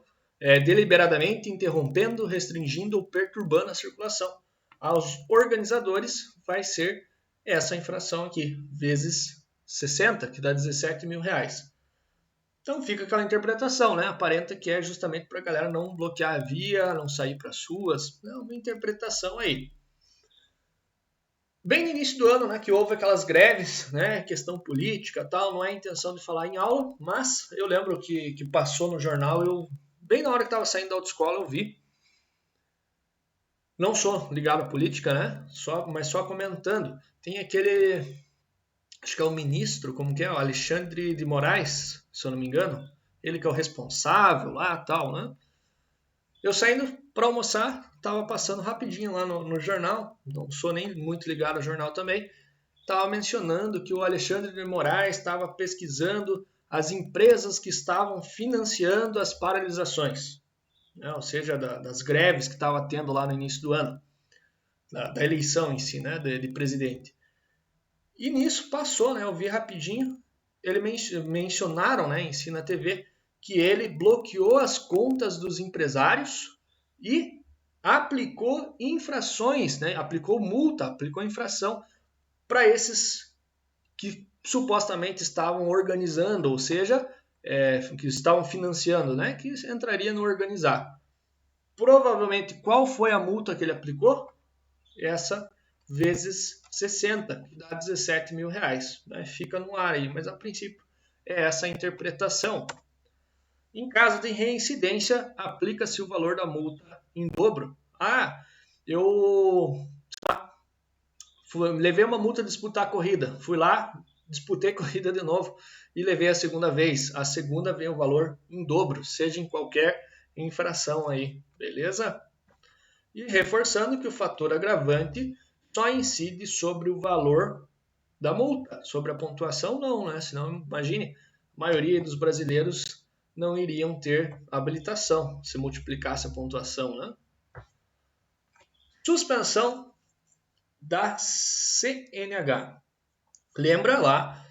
deliberadamente interrompendo, restringindo ou perturbando a circulação. Aos organizadores vai ser essa infração aqui, vezes 60, que dá 17 mil reais. Então fica aquela interpretação, né? Aparenta que é justamente para a galera não bloquear a via, não sair para as ruas. É uma interpretação aí. Bem no início do ano, né, que houve aquelas greves, né, questão política e tal, não é a intenção de falar em aula, mas eu lembro que passou no jornal, bem na hora que estava saindo da autoescola eu vi. Não sou ligado à política, né, mas só comentando. Tem aquele, acho que é o ministro, como que é, o Alexandre de Moraes, se eu não me engano, ele que é o responsável lá e tal, né. Eu saindo para almoçar, estava passando rapidinho lá no jornal, não sou nem muito ligado ao jornal também, estava mencionando que o Alexandre de Moraes estava pesquisando as empresas que estavam financiando as paralisações, né? Ou seja, das greves que estava tendo lá no início do ano, da eleição em si, né, de presidente. E nisso passou, né, eu vi rapidinho, mencionaram, né, em si na TV, que ele bloqueou as contas dos empresários e aplicou infrações, né? Aplicou multa, aplicou infração para esses que supostamente estavam organizando, ou seja, que estavam financiando, né? Que entraria no organizar. Provavelmente, qual foi a multa que ele aplicou? Essa vezes 60, que dá 17 mil reais. Né? Fica no ar aí, mas a princípio é essa a interpretação. Em caso de reincidência, aplica-se o valor da multa em dobro. Eu levei uma multa de disputar a corrida. Fui lá, disputei a corrida de novo e levei a segunda vez. A segunda vem o valor em dobro, seja em qualquer infração aí, beleza? E reforçando que o fator agravante só incide sobre o valor da multa. Sobre a pontuação, não, né? Senão, imagine, a maioria dos brasileiros não iriam ter habilitação se multiplicasse a pontuação, né? Suspensão da CNH. Lembra lá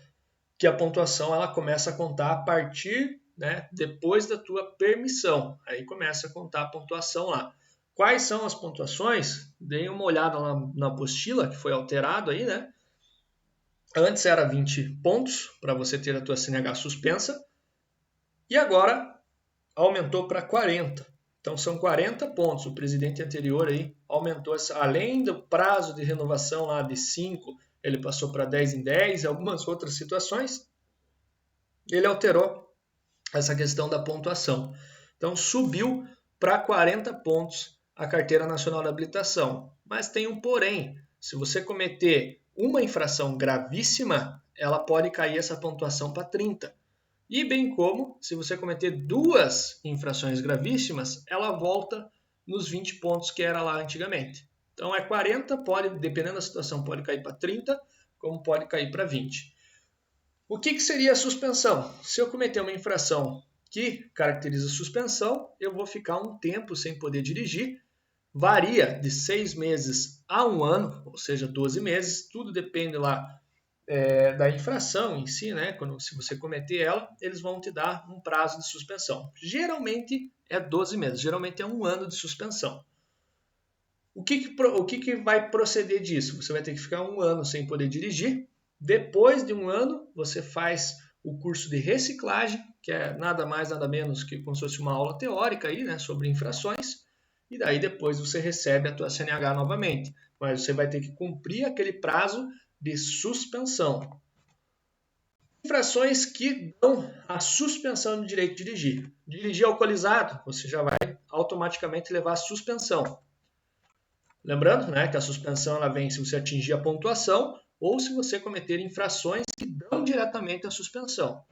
que a pontuação ela começa a contar a partir, né, depois da tua permissão. Aí começa a contar a pontuação lá. Quais são as pontuações? Dei uma olhada na apostila que foi alterado aí, né? Antes era 20 pontos para você ter a tua CNH suspensa. E agora aumentou para 40. Então são 40 pontos. O presidente anterior aí aumentou, além do prazo de renovação lá de 5, ele passou para 10 em 10, algumas outras situações. Ele alterou essa questão da pontuação. Então subiu para 40 pontos a Carteira Nacional de Habilitação. Mas tem um porém. Se você cometer uma infração gravíssima, ela pode cair essa pontuação para 30. E bem como, se você cometer 2 infrações gravíssimas, ela volta nos 20 pontos que era lá antigamente. Então é 40, dependendo da situação, pode cair para 30, como pode cair para 20. O que seria a suspensão? Se eu cometer uma infração que caracteriza suspensão, eu vou ficar um tempo sem poder dirigir. Varia de 6 meses a 1 ano, ou seja, 12 meses. Tudo depende lá da infração em si, né? Se você cometer ela, eles vão te dar um prazo de suspensão. Geralmente é 12 meses, geralmente é 1 ano de suspensão. O que vai proceder disso? Você vai ter que ficar 1 ano sem poder dirigir. Depois de 1 ano, você faz o curso de reciclagem, que é nada mais, nada menos que como se fosse uma aula teórica aí, né, sobre infrações. E daí depois você recebe a tua CNH novamente. Mas você vai ter que cumprir aquele prazo de suspensão. Infrações que dão a suspensão do direito de dirigir. Dirigir alcoolizado, você já vai automaticamente levar a suspensão. Lembrando, né, que a suspensão ela vem se você atingir a pontuação ou se você cometer infrações que dão diretamente a suspensão.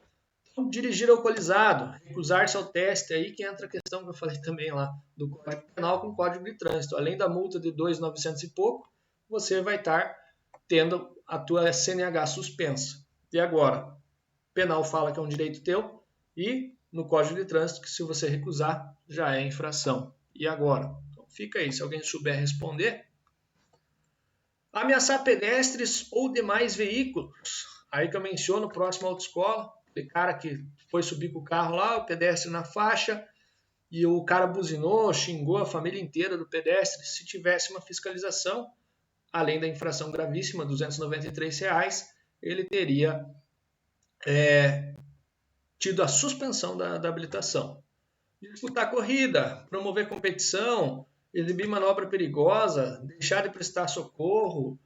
Dirigir alcoolizado, recusar-se ao teste, aí que entra a questão que eu falei também lá do Código Penal com o Código de Trânsito. Além da multa de 2.900 e pouco, você vai estar tendo a tua CNH suspensa. E agora? Penal fala que é um direito teu e no Código de Trânsito que se você recusar já é infração. E agora? Então fica aí, se alguém souber responder. Ameaçar pedestres ou demais veículos. Aí que eu menciono, próximo à autoescola, aquele cara que foi subir com o carro lá, o pedestre na faixa, e o cara buzinou, xingou a família inteira do pedestre. Se tivesse uma fiscalização, além da infração gravíssima, R$ 293, ele teria tido a suspensão da habilitação. Disputar corrida, promover competição, exibir manobra perigosa, deixar de prestar socorro,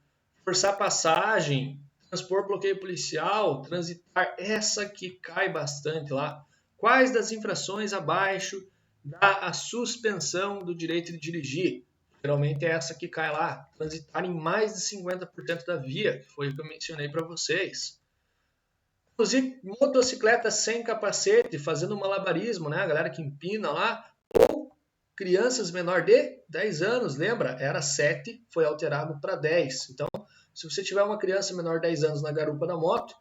forçar passagem, transpor bloqueio policial, transitar, essa que cai bastante lá. Quais das infrações abaixo dá a suspensão do direito de dirigir? Geralmente é essa que cai lá. Transitar em mais de 50% da via, que foi o que eu mencionei para vocês. Inclusive, motocicleta sem capacete, fazendo malabarismo, né? A galera que empina lá. Ou crianças menor de 10 anos, lembra? Era 7, foi alterado para 10. Então, se você tiver uma criança menor de 10 anos na garupa da moto,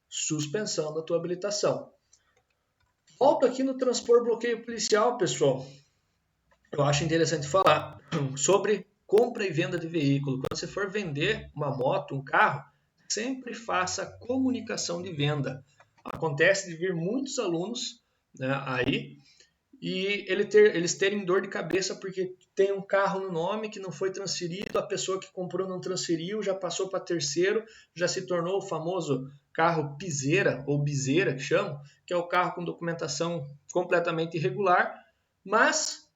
suspensão da tua habilitação. Volto aqui no transpor bloqueio policial, pessoal. Eu acho interessante falar sobre compra e venda de veículo. Quando você for vender uma moto, um carro, sempre faça comunicação de venda. Acontece de vir muitos alunos, né, aí e eles terem dor de cabeça porque tem um carro no nome que não foi transferido, a pessoa que comprou não transferiu, já passou para terceiro, já se tornou o famoso carro piseira ou biseira, que chamam, que é o carro com documentação completamente irregular, mas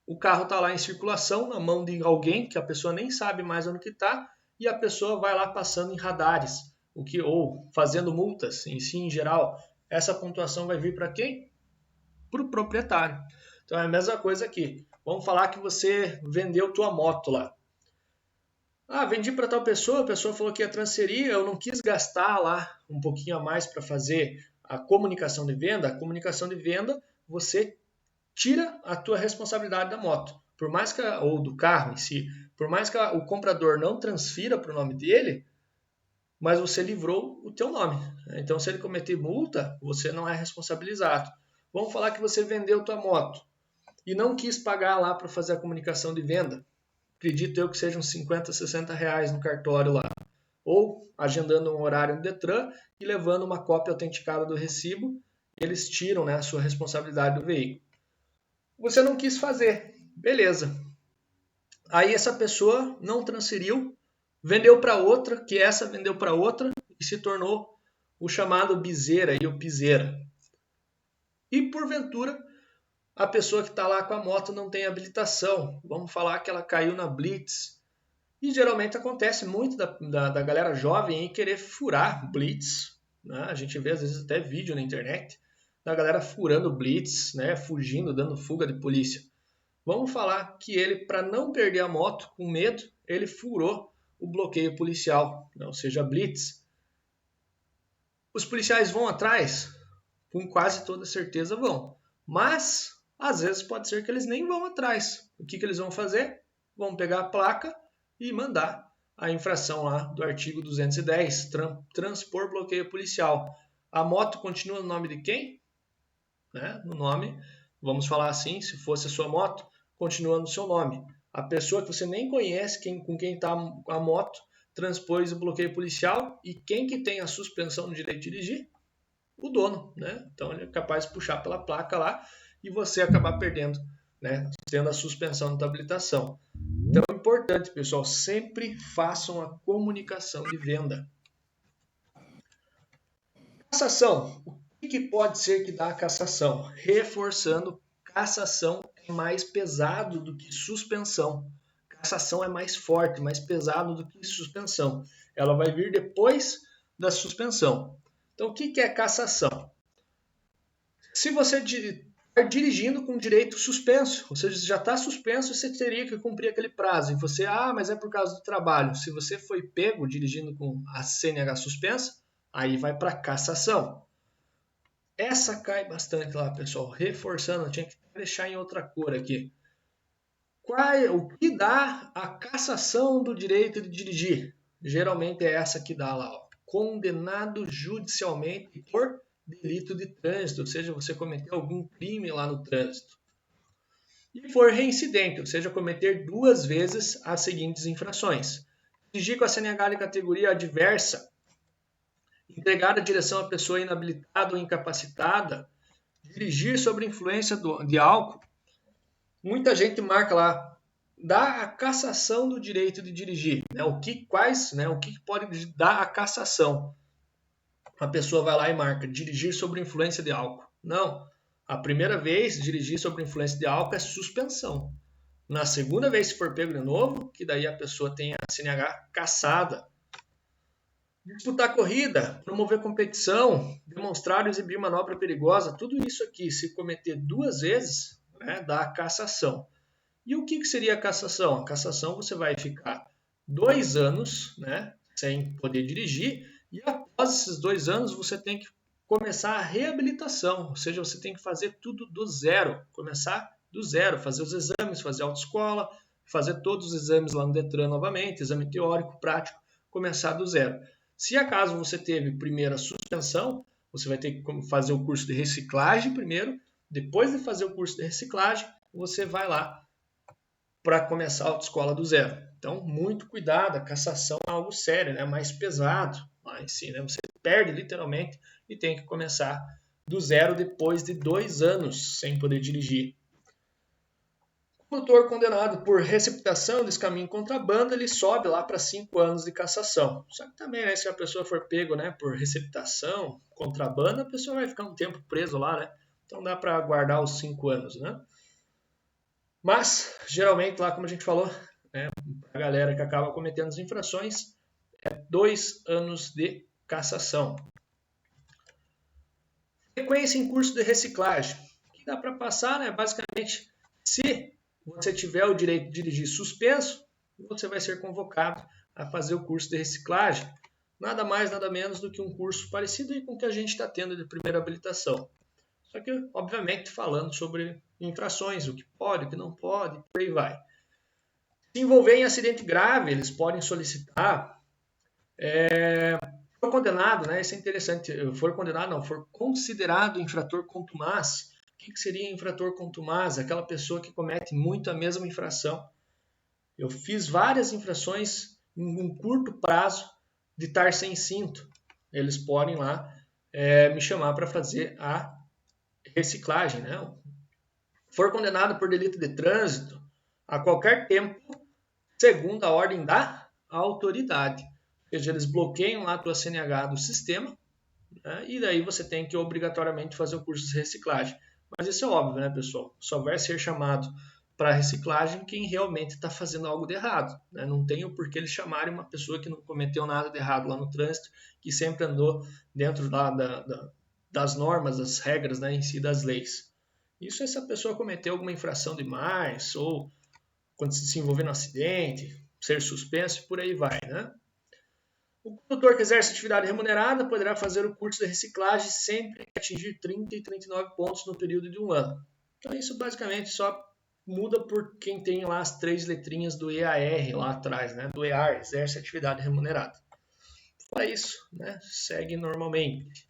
o carro está lá em circulação, na mão de alguém, que a pessoa nem sabe mais onde que está, e a pessoa vai lá passando em radares, ou fazendo multas, em geral. Essa pontuação vai vir para quem? Para o proprietário. Então é a mesma coisa aqui. Vamos falar que você vendeu tua moto lá. Vendi para tal pessoa, a pessoa falou que ia transferir, eu não quis gastar lá um pouquinho a mais para fazer a comunicação de venda. A comunicação de venda, você tira a tua responsabilidade da moto. Por mais que ou do carro em si, por mais que o comprador não transfira para o nome dele, mas você livrou o teu nome. Então, se ele cometer multa, você não é responsabilizado. Vamos falar que você vendeu tua moto e não quis pagar lá para fazer a comunicação de venda. Acredito eu que sejam 50, 60 reais no cartório lá. Ou agendando um horário no Detran e levando uma cópia autenticada do recibo, eles tiram, né, a sua responsabilidade do veículo. Você não quis fazer, beleza. Aí essa pessoa não transferiu, vendeu para outra, que essa vendeu para outra e se tornou o chamado biseira e o piseira. E porventura, a pessoa que está lá com a moto não tem habilitação. Vamos falar que ela caiu na blitz. E geralmente acontece muito da galera jovem em querer furar blitz, né? A gente vê às vezes até vídeo na internet da galera furando blitz, né? Fugindo, dando fuga de polícia. Vamos falar que ele, para não perder a moto, com medo, ele furou o bloqueio policial, ou seja, a blitz. Os policiais vão atrás? Com quase toda certeza vão. Mas, às vezes pode ser que eles nem vão atrás. O que eles vão fazer? Vão pegar a placa e mandar a infração lá do artigo 210, transpor bloqueio policial. A moto continua no nome de quem? Né? No nome, vamos falar assim, se fosse a sua moto, continua no seu nome. A pessoa que você nem conhece, com quem está a moto, transpôs o bloqueio policial, e quem que tem a suspensão do direito de dirigir? O dono, né? Então ele é capaz de puxar pela placa lá e você acabar perdendo, né? Tendo a suspensão da habilitação. Então é importante, pessoal, sempre façam a comunicação de venda. Cassação. O que pode ser que dá a cassação? Reforçando, cassação é mais pesado do que suspensão. Cassação é mais forte, mais pesado do que suspensão. Ela vai vir depois da suspensão. Então, o que é cassação? Se você está dirigindo com direito suspenso, ou seja, já está suspenso, você teria que cumprir aquele prazo. E você, mas é por causa do trabalho. Se você foi pego dirigindo com a CNH suspensa, aí vai para cassação. Essa cai bastante lá, pessoal. Reforçando, eu tinha que deixar em outra cor aqui. O que dá a cassação do direito de dirigir? Geralmente é essa que dá lá, ó. Condenado judicialmente por delito de trânsito, ou seja, você cometeu algum crime lá no trânsito. E for reincidente, ou seja, cometer 2 vezes as seguintes infrações. Dirigir com a CNH de categoria adversa, entregar a direção à pessoa inabilitada ou incapacitada, dirigir sob influência de álcool. Muita gente marca lá, dá a cassação do direito de dirigir. Né? O que pode dar a cassação? A pessoa vai lá e marca, dirigir sob influência de álcool. Não, a primeira vez, dirigir sob influência de álcool é suspensão. Na segunda vez, se for pego de novo, que daí a pessoa tem a CNH cassada. Disputar corrida, promover competição, demonstrar ou exibir manobra perigosa, tudo isso aqui, se cometer 2 vezes, né, dá a cassação. E o que seria a cassação? A cassação você vai ficar 2 anos, né, sem poder dirigir, e após esses 2 anos você tem que começar a reabilitação, ou seja, você tem que fazer tudo do zero, começar do zero, fazer os exames, fazer autoescola, fazer todos os exames lá no Detran novamente, exame teórico, prático, começar do zero. Se acaso você teve primeiro a suspensão, você vai ter que fazer o curso de reciclagem primeiro, depois de fazer o curso de reciclagem, você vai lá para começar a autoescola do zero. Então, muito cuidado, a cassação é algo sério, né? Mais pesado lá em si, né? Você perde literalmente e tem que começar do zero depois de 2 anos sem poder dirigir. Condutor condenado por receptação, descaminho e contrabando, ele sobe lá para 5 anos de cassação. Só que também, né, se a pessoa for pego, né, por receptação, contrabando, a pessoa vai ficar um tempo preso lá, né? Então dá para aguardar os 5 anos, né? Mas, geralmente, lá como a gente falou, né, a galera que acaba cometendo as infrações, é 2 anos de cassação. Frequência em curso de reciclagem. O que dá para passar, né? Basicamente, se você tiver o direito de dirigir suspenso, você vai ser convocado a fazer o curso de reciclagem. Nada mais, nada menos do que um curso parecido com o que a gente está tendo de primeira habilitação. Só que, obviamente, falando sobre infrações, o que pode, o que não pode, por aí vai. Se envolver em acidente grave, eles podem solicitar. For condenado, né? Isso é interessante. For condenado, não, for considerado infrator contumaz. O que seria infrator contumaz? Aquela pessoa que comete muito a mesma infração. Eu fiz várias infrações em um curto prazo de estar sem cinto. Eles podem lá me chamar para fazer a reciclagem, né? For condenado por delito de trânsito a qualquer tempo, segundo a ordem da autoridade. Ou seja, eles bloqueiam lá a tua CNH do sistema, né? E daí você tem que obrigatoriamente fazer o curso de reciclagem. Mas isso é óbvio, né, pessoal? Só vai ser chamado para reciclagem quem realmente está fazendo algo de errado, né? Não tem o porquê eles chamarem uma pessoa que não cometeu nada de errado lá no trânsito, que sempre andou dentro das normas, das regras, né, em si, das leis. Isso é se a pessoa cometeu alguma infração demais, ou quando se envolver no acidente, ser suspenso e por aí vai, né? O condutor que exerce atividade remunerada poderá fazer o curso de reciclagem sempre que atingir 30 e 39 pontos no período de 1 ano. Então isso basicamente só muda por quem tem lá as 3 letrinhas do EAR lá atrás, né? Do EAR, exerce atividade remunerada. Fora isso, né? Segue normalmente.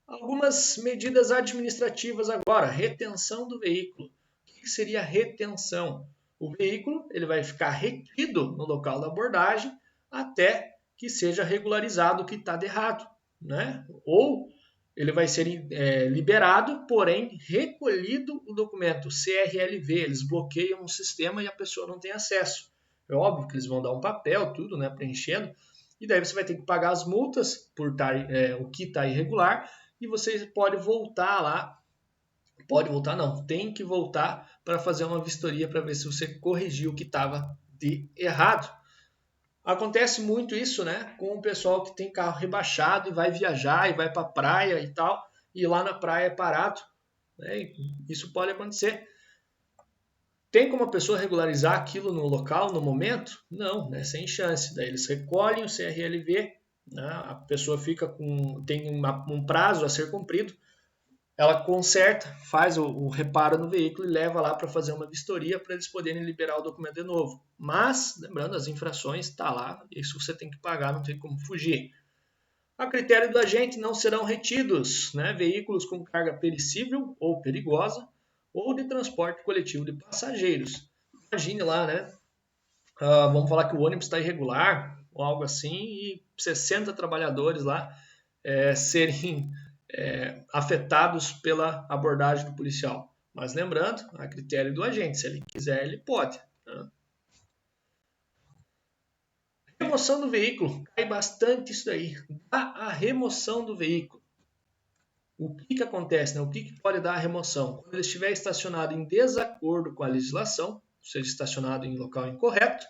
Algumas medidas administrativas agora. Retenção do veículo. O que seria retenção? O veículo ele vai ficar retido no local da abordagem até que seja regularizado o que está de errado, né? Ou ele vai ser liberado, porém recolhido o documento CRLV, eles bloqueiam o sistema e a pessoa não tem acesso. É óbvio que eles vão dar um papel, tudo, né, preenchendo, e daí você vai ter que pagar as multas por o que está irregular, e você pode voltar lá, tem que voltar para fazer uma vistoria para ver se você corrigiu o que estava de errado. Acontece muito isso, né, com o pessoal que tem carro rebaixado e vai viajar e vai para a praia e tal, e lá na praia é parado, né, isso pode acontecer. Tem como a pessoa regularizar aquilo no local, no momento? Não, né, sem chance. Daí eles recolhem o CRLV, né, a pessoa tem um prazo a ser cumprido, ela conserta, faz o reparo no veículo e leva lá para fazer uma vistoria para eles poderem liberar o documento de novo. Mas, lembrando, as infrações está lá, isso você tem que pagar, não tem como fugir. A critério do agente não serão retidos, né, veículos com carga perecível ou perigosa ou de transporte coletivo de passageiros. Imagine lá, né? Vamos falar que o ônibus está irregular ou algo assim e 60 trabalhadores lá serem afetados pela abordagem do policial. Mas lembrando, a critério do agente, se ele quiser, ele pode. Né? Remoção do veículo, cai bastante isso daí. Dá a remoção do veículo. O que acontece? Né? O que pode dar a remoção? Quando ele estiver estacionado em desacordo com a legislação, seja estacionado em local incorreto,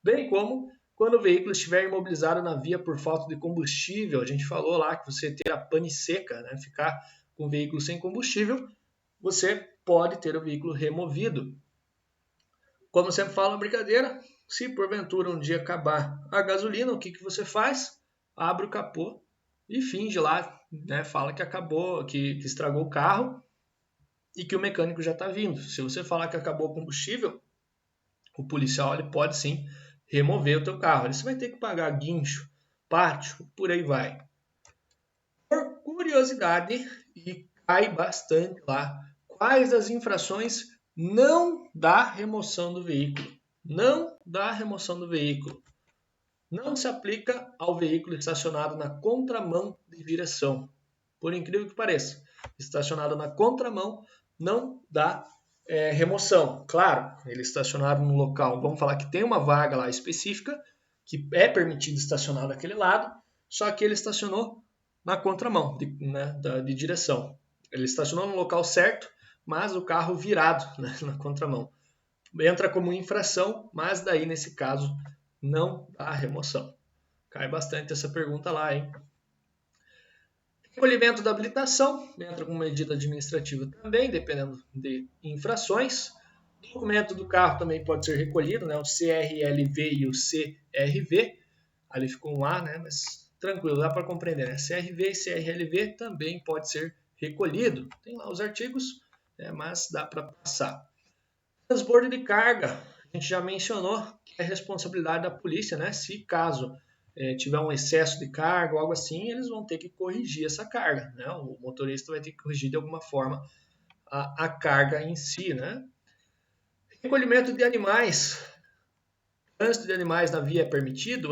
bem como quando o veículo estiver imobilizado na via por falta de combustível. A gente falou lá que você ter a pane seca, né? Ficar com o veículo sem combustível, você pode ter o veículo removido. Como sempre falo na brincadeira, se porventura um dia acabar a gasolina, o que você faz? Abre o capô e finge lá, né? Fala que acabou, que estragou o carro e que o mecânico já está vindo. Se você falar que acabou o combustível, o policial ele pode sim remover o teu carro. Você vai ter que pagar guincho, pátio, por aí vai. Por curiosidade, e cai bastante lá, quais das infrações não dá remoção do veículo? Não dá remoção do veículo. Não se aplica ao veículo estacionado na contramão de direção. Por incrível que pareça, estacionado na contramão não dá remoção. Claro, ele estacionado num local, vamos falar que tem uma vaga lá específica, que é permitido estacionar daquele lado, só que ele estacionou na contramão de direção. Ele estacionou no local certo, mas o carro virado, né, na contramão. Entra como infração, mas daí nesse caso não dá remoção. Cai bastante essa pergunta lá, hein? Recolhimento da habilitação, entra como medida administrativa também, dependendo de infrações. O documento do carro também pode ser recolhido, né? O CRLV e o CRV. Ali ficou um A, né? Mas tranquilo, dá para compreender, né? CRV e CRLV também pode ser recolhido. Tem lá os artigos, mas dá para passar. Transbordo de carga, a gente já mencionou que é responsabilidade da polícia, né? Se caso tiver um excesso de carga ou algo assim, eles vão ter que corrigir essa carga, né? O motorista vai ter que corrigir de alguma forma a carga em si, né? Recolhimento de animais. Trânsito de animais na via é permitido?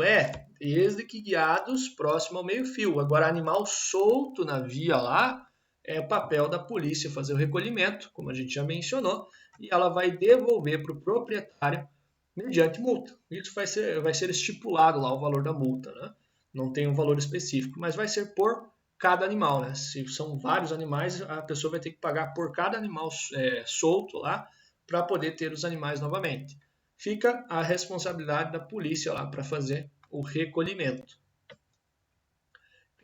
Desde que guiados próximo ao meio-fio. Agora, animal solto na via lá, é papel da polícia fazer o recolhimento, como a gente já mencionou, e ela vai devolver para o proprietário mediante multa. Isso vai ser estipulado lá o valor da multa, né? Não tem um valor específico, mas vai ser por cada animal, né? Se são vários animais, a pessoa vai ter que pagar por cada animal solto lá para poder ter os animais novamente. Fica a responsabilidade da polícia lá para fazer o recolhimento.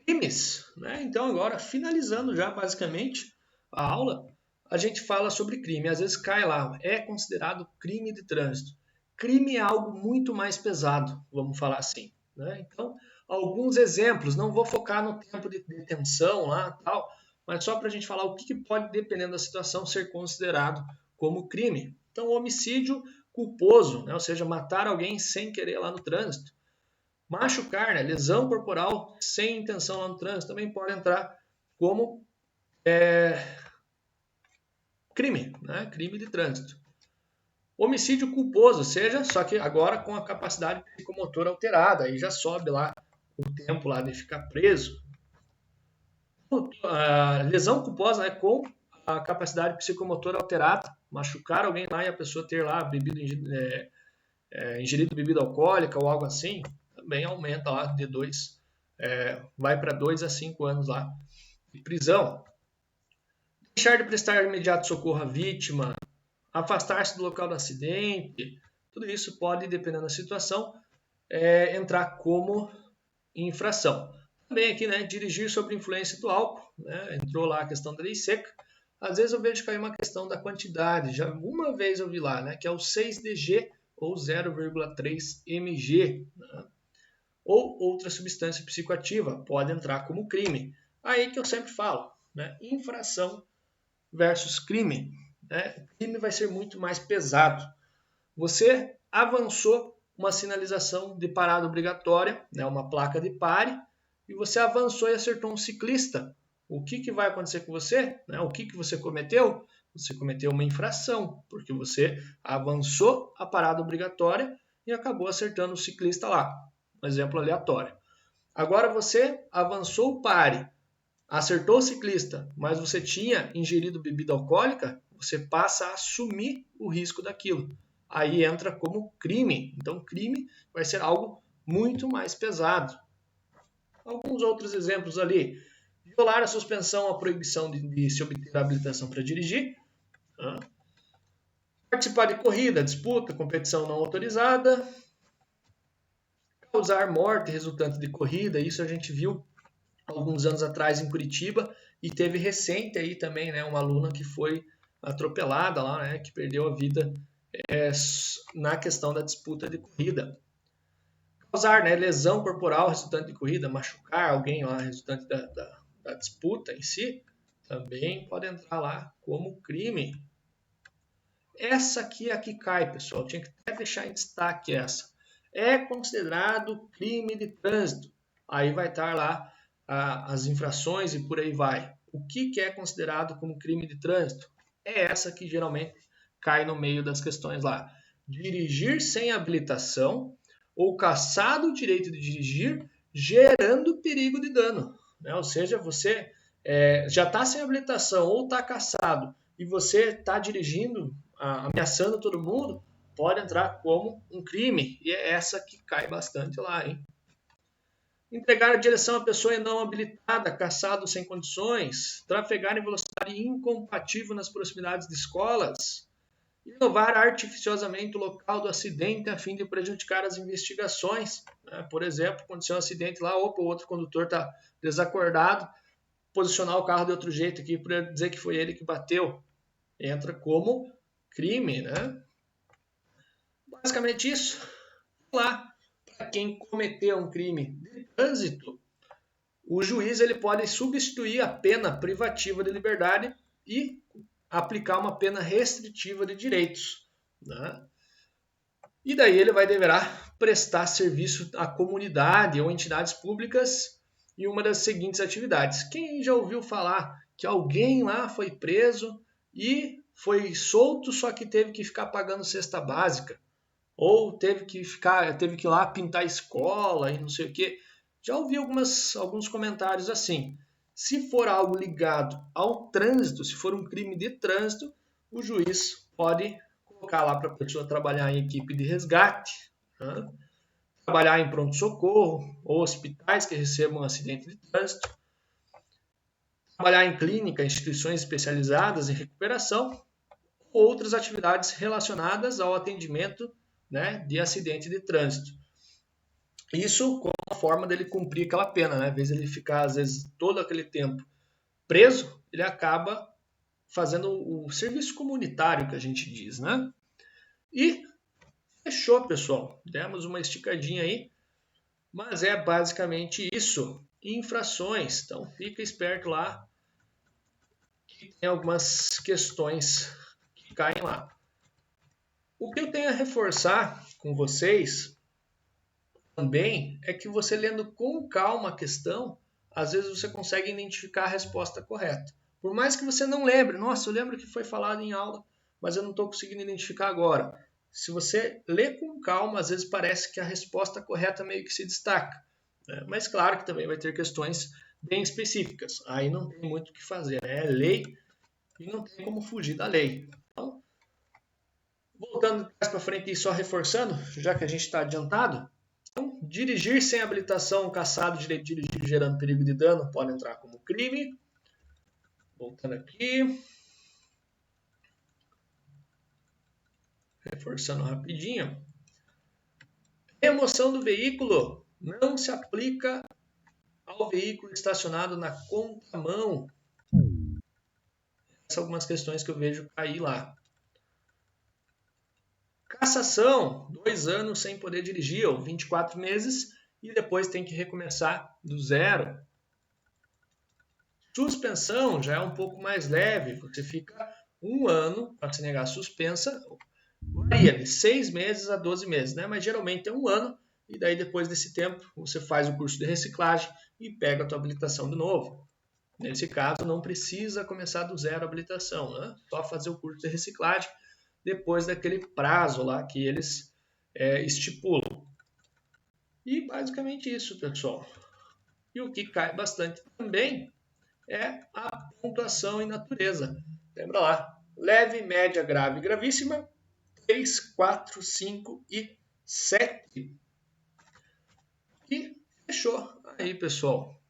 Crimes, né? Então agora, finalizando já basicamente a aula, a gente fala sobre crime. Às vezes cai lá, é considerado crime de trânsito. Crime é algo muito mais pesado, vamos falar assim, né? Então, alguns exemplos, não vou focar no tempo de detenção lá, tal, mas só para a gente falar o que pode, dependendo da situação, ser considerado como crime. Então, homicídio culposo, né? Ou seja, matar alguém sem querer lá no trânsito. Machucar, né? Lesão corporal sem intenção lá no trânsito, também pode entrar como crime, né? Crime de trânsito. Homicídio culposo, ou seja, só que agora com a capacidade psicomotora alterada, aí já sobe lá o tempo lá de ficar preso. Lesão culposa, né, com a capacidade psicomotora alterada, machucar alguém lá e a pessoa ter lá ingerido bebida alcoólica ou algo assim, também aumenta lá de 2, vai para 2 a 5 anos lá de prisão. Deixar de prestar imediato socorro à vítima, afastar-se do local do acidente, tudo isso pode, dependendo da situação, entrar como infração. Também aqui, né, dirigir sob influência do álcool, né, entrou lá a questão da lei seca. Às vezes eu vejo cair uma questão da quantidade, já uma vez eu vi lá, né, que é o 6DG ou 0,3 mg, né, ou outra substância psicoativa, pode entrar como crime. Aí que eu sempre falo, né? Infração versus crime. Né? Crime vai ser muito mais pesado. Você avançou uma sinalização de parada obrigatória, né? Uma placa de pare, e você avançou e acertou um ciclista. O que vai acontecer com você? Né? O que você cometeu? Você cometeu uma infração, porque você avançou a parada obrigatória e acabou acertando o ciclista lá. Um exemplo aleatório. Agora você avançou o pare, acertou o ciclista, mas você tinha ingerido bebida alcoólica, você passa a assumir o risco daquilo. Aí entra como crime. Então, crime vai ser algo muito mais pesado. Alguns outros exemplos ali. Violar a suspensão, a proibição de se obter a habilitação para dirigir. Participar de corrida, disputa, competição não autorizada. Causar morte resultante de corrida. Isso a gente viu alguns anos atrás em Curitiba. E teve recente aí também, né, uma aluna que foi atropelada lá, né, que perdeu a vida na questão da disputa de corrida. Causar, né, lesão corporal resultante de corrida, machucar alguém lá resultante da disputa em si, também pode entrar lá como crime. Essa aqui é a que cai, pessoal. Tinha que até deixar em destaque essa. É considerado crime de trânsito. Aí vai estar lá as infrações e por aí vai. O que é considerado como crime de trânsito? É essa que geralmente cai no meio das questões lá. Dirigir sem habilitação ou caçar o direito de dirigir gerando perigo de dano. Né? Ou seja, você já está sem habilitação ou está caçado e você está dirigindo, ameaçando todo mundo, pode entrar como um crime. E é essa que cai bastante lá, hein? Entregar a direção à pessoa não habilitada, caçado sem condições, trafegar em velocidade incompatível nas proximidades de escolas, inovar artificiosamente o local do acidente a fim de prejudicar as investigações. Por exemplo, aconteceu um acidente lá, o outro condutor está desacordado, posicionar o carro de outro jeito aqui para dizer que foi ele que bateu. Entra como crime, né? Basicamente isso. Lá, para quem cometeu um crime de trânsito, o juiz ele pode substituir a pena privativa de liberdade e aplicar uma pena restritiva de direitos. Né? E daí ele deverá prestar serviço à comunidade ou entidades públicas em uma das seguintes atividades. Quem já ouviu falar que alguém lá foi preso e foi solto, só que teve que ficar pagando cesta básica? Ou teve que ir lá pintar a escola e não sei o quê? Já ouvi alguns comentários assim. Se for algo ligado ao trânsito, se for um crime de trânsito, o juiz pode colocar lá para a pessoa trabalhar em equipe de resgate, né? Trabalhar em pronto-socorro ou hospitais que recebam acidente de trânsito, trabalhar em clínica, instituições especializadas em recuperação, ou outras atividades relacionadas ao atendimento, né, de acidente de trânsito. Isso como uma forma dele cumprir aquela pena, né? Às vezes ele ficar, todo aquele tempo preso, ele acaba fazendo o serviço comunitário que a gente diz, né? E fechou, pessoal. Demos uma esticadinha aí, mas é basicamente isso. Infrações. Então fica esperto lá, que tem algumas questões que caem lá. O que eu tenho a reforçar com vocês também é que você lendo com calma a questão, às vezes você consegue identificar a resposta correta. Por mais que você não lembre, nossa, eu lembro que foi falado em aula, mas eu não estou conseguindo identificar agora. Se você lê com calma, às vezes parece que a resposta correta meio que se destaca. Né? Mas claro que também vai ter questões bem específicas. Aí não tem muito o que fazer, né? É lei e não tem como fugir da lei. Então, voltando para frente e só reforçando, já que a gente está adiantado, então, dirigir sem habilitação, caçado direito de dirigir gerando perigo de dano, pode entrar como crime. Voltando aqui. Reforçando rapidinho. Remoção do veículo não se aplica ao veículo estacionado na contramão. Essas são algumas questões que eu vejo cair lá. Cassação, 2 anos sem poder dirigir, ou 24 meses, e depois tem que recomeçar do zero. Suspensão já é um pouco mais leve, você fica 1 ano para se negar suspensa, varia de 6 meses a 12 meses, né? Mas geralmente é 1 ano, e daí depois desse tempo você faz o curso de reciclagem e pega a tua habilitação de novo. Nesse caso não precisa começar do zero a habilitação, né? Só fazer o curso de reciclagem depois daquele prazo lá que eles estipulam. E basicamente isso, pessoal. E o que cai bastante também é a pontuação em natureza. Lembra lá, leve, média, grave, gravíssima, 3, 4, 5 e 7. E fechou. Aí, pessoal,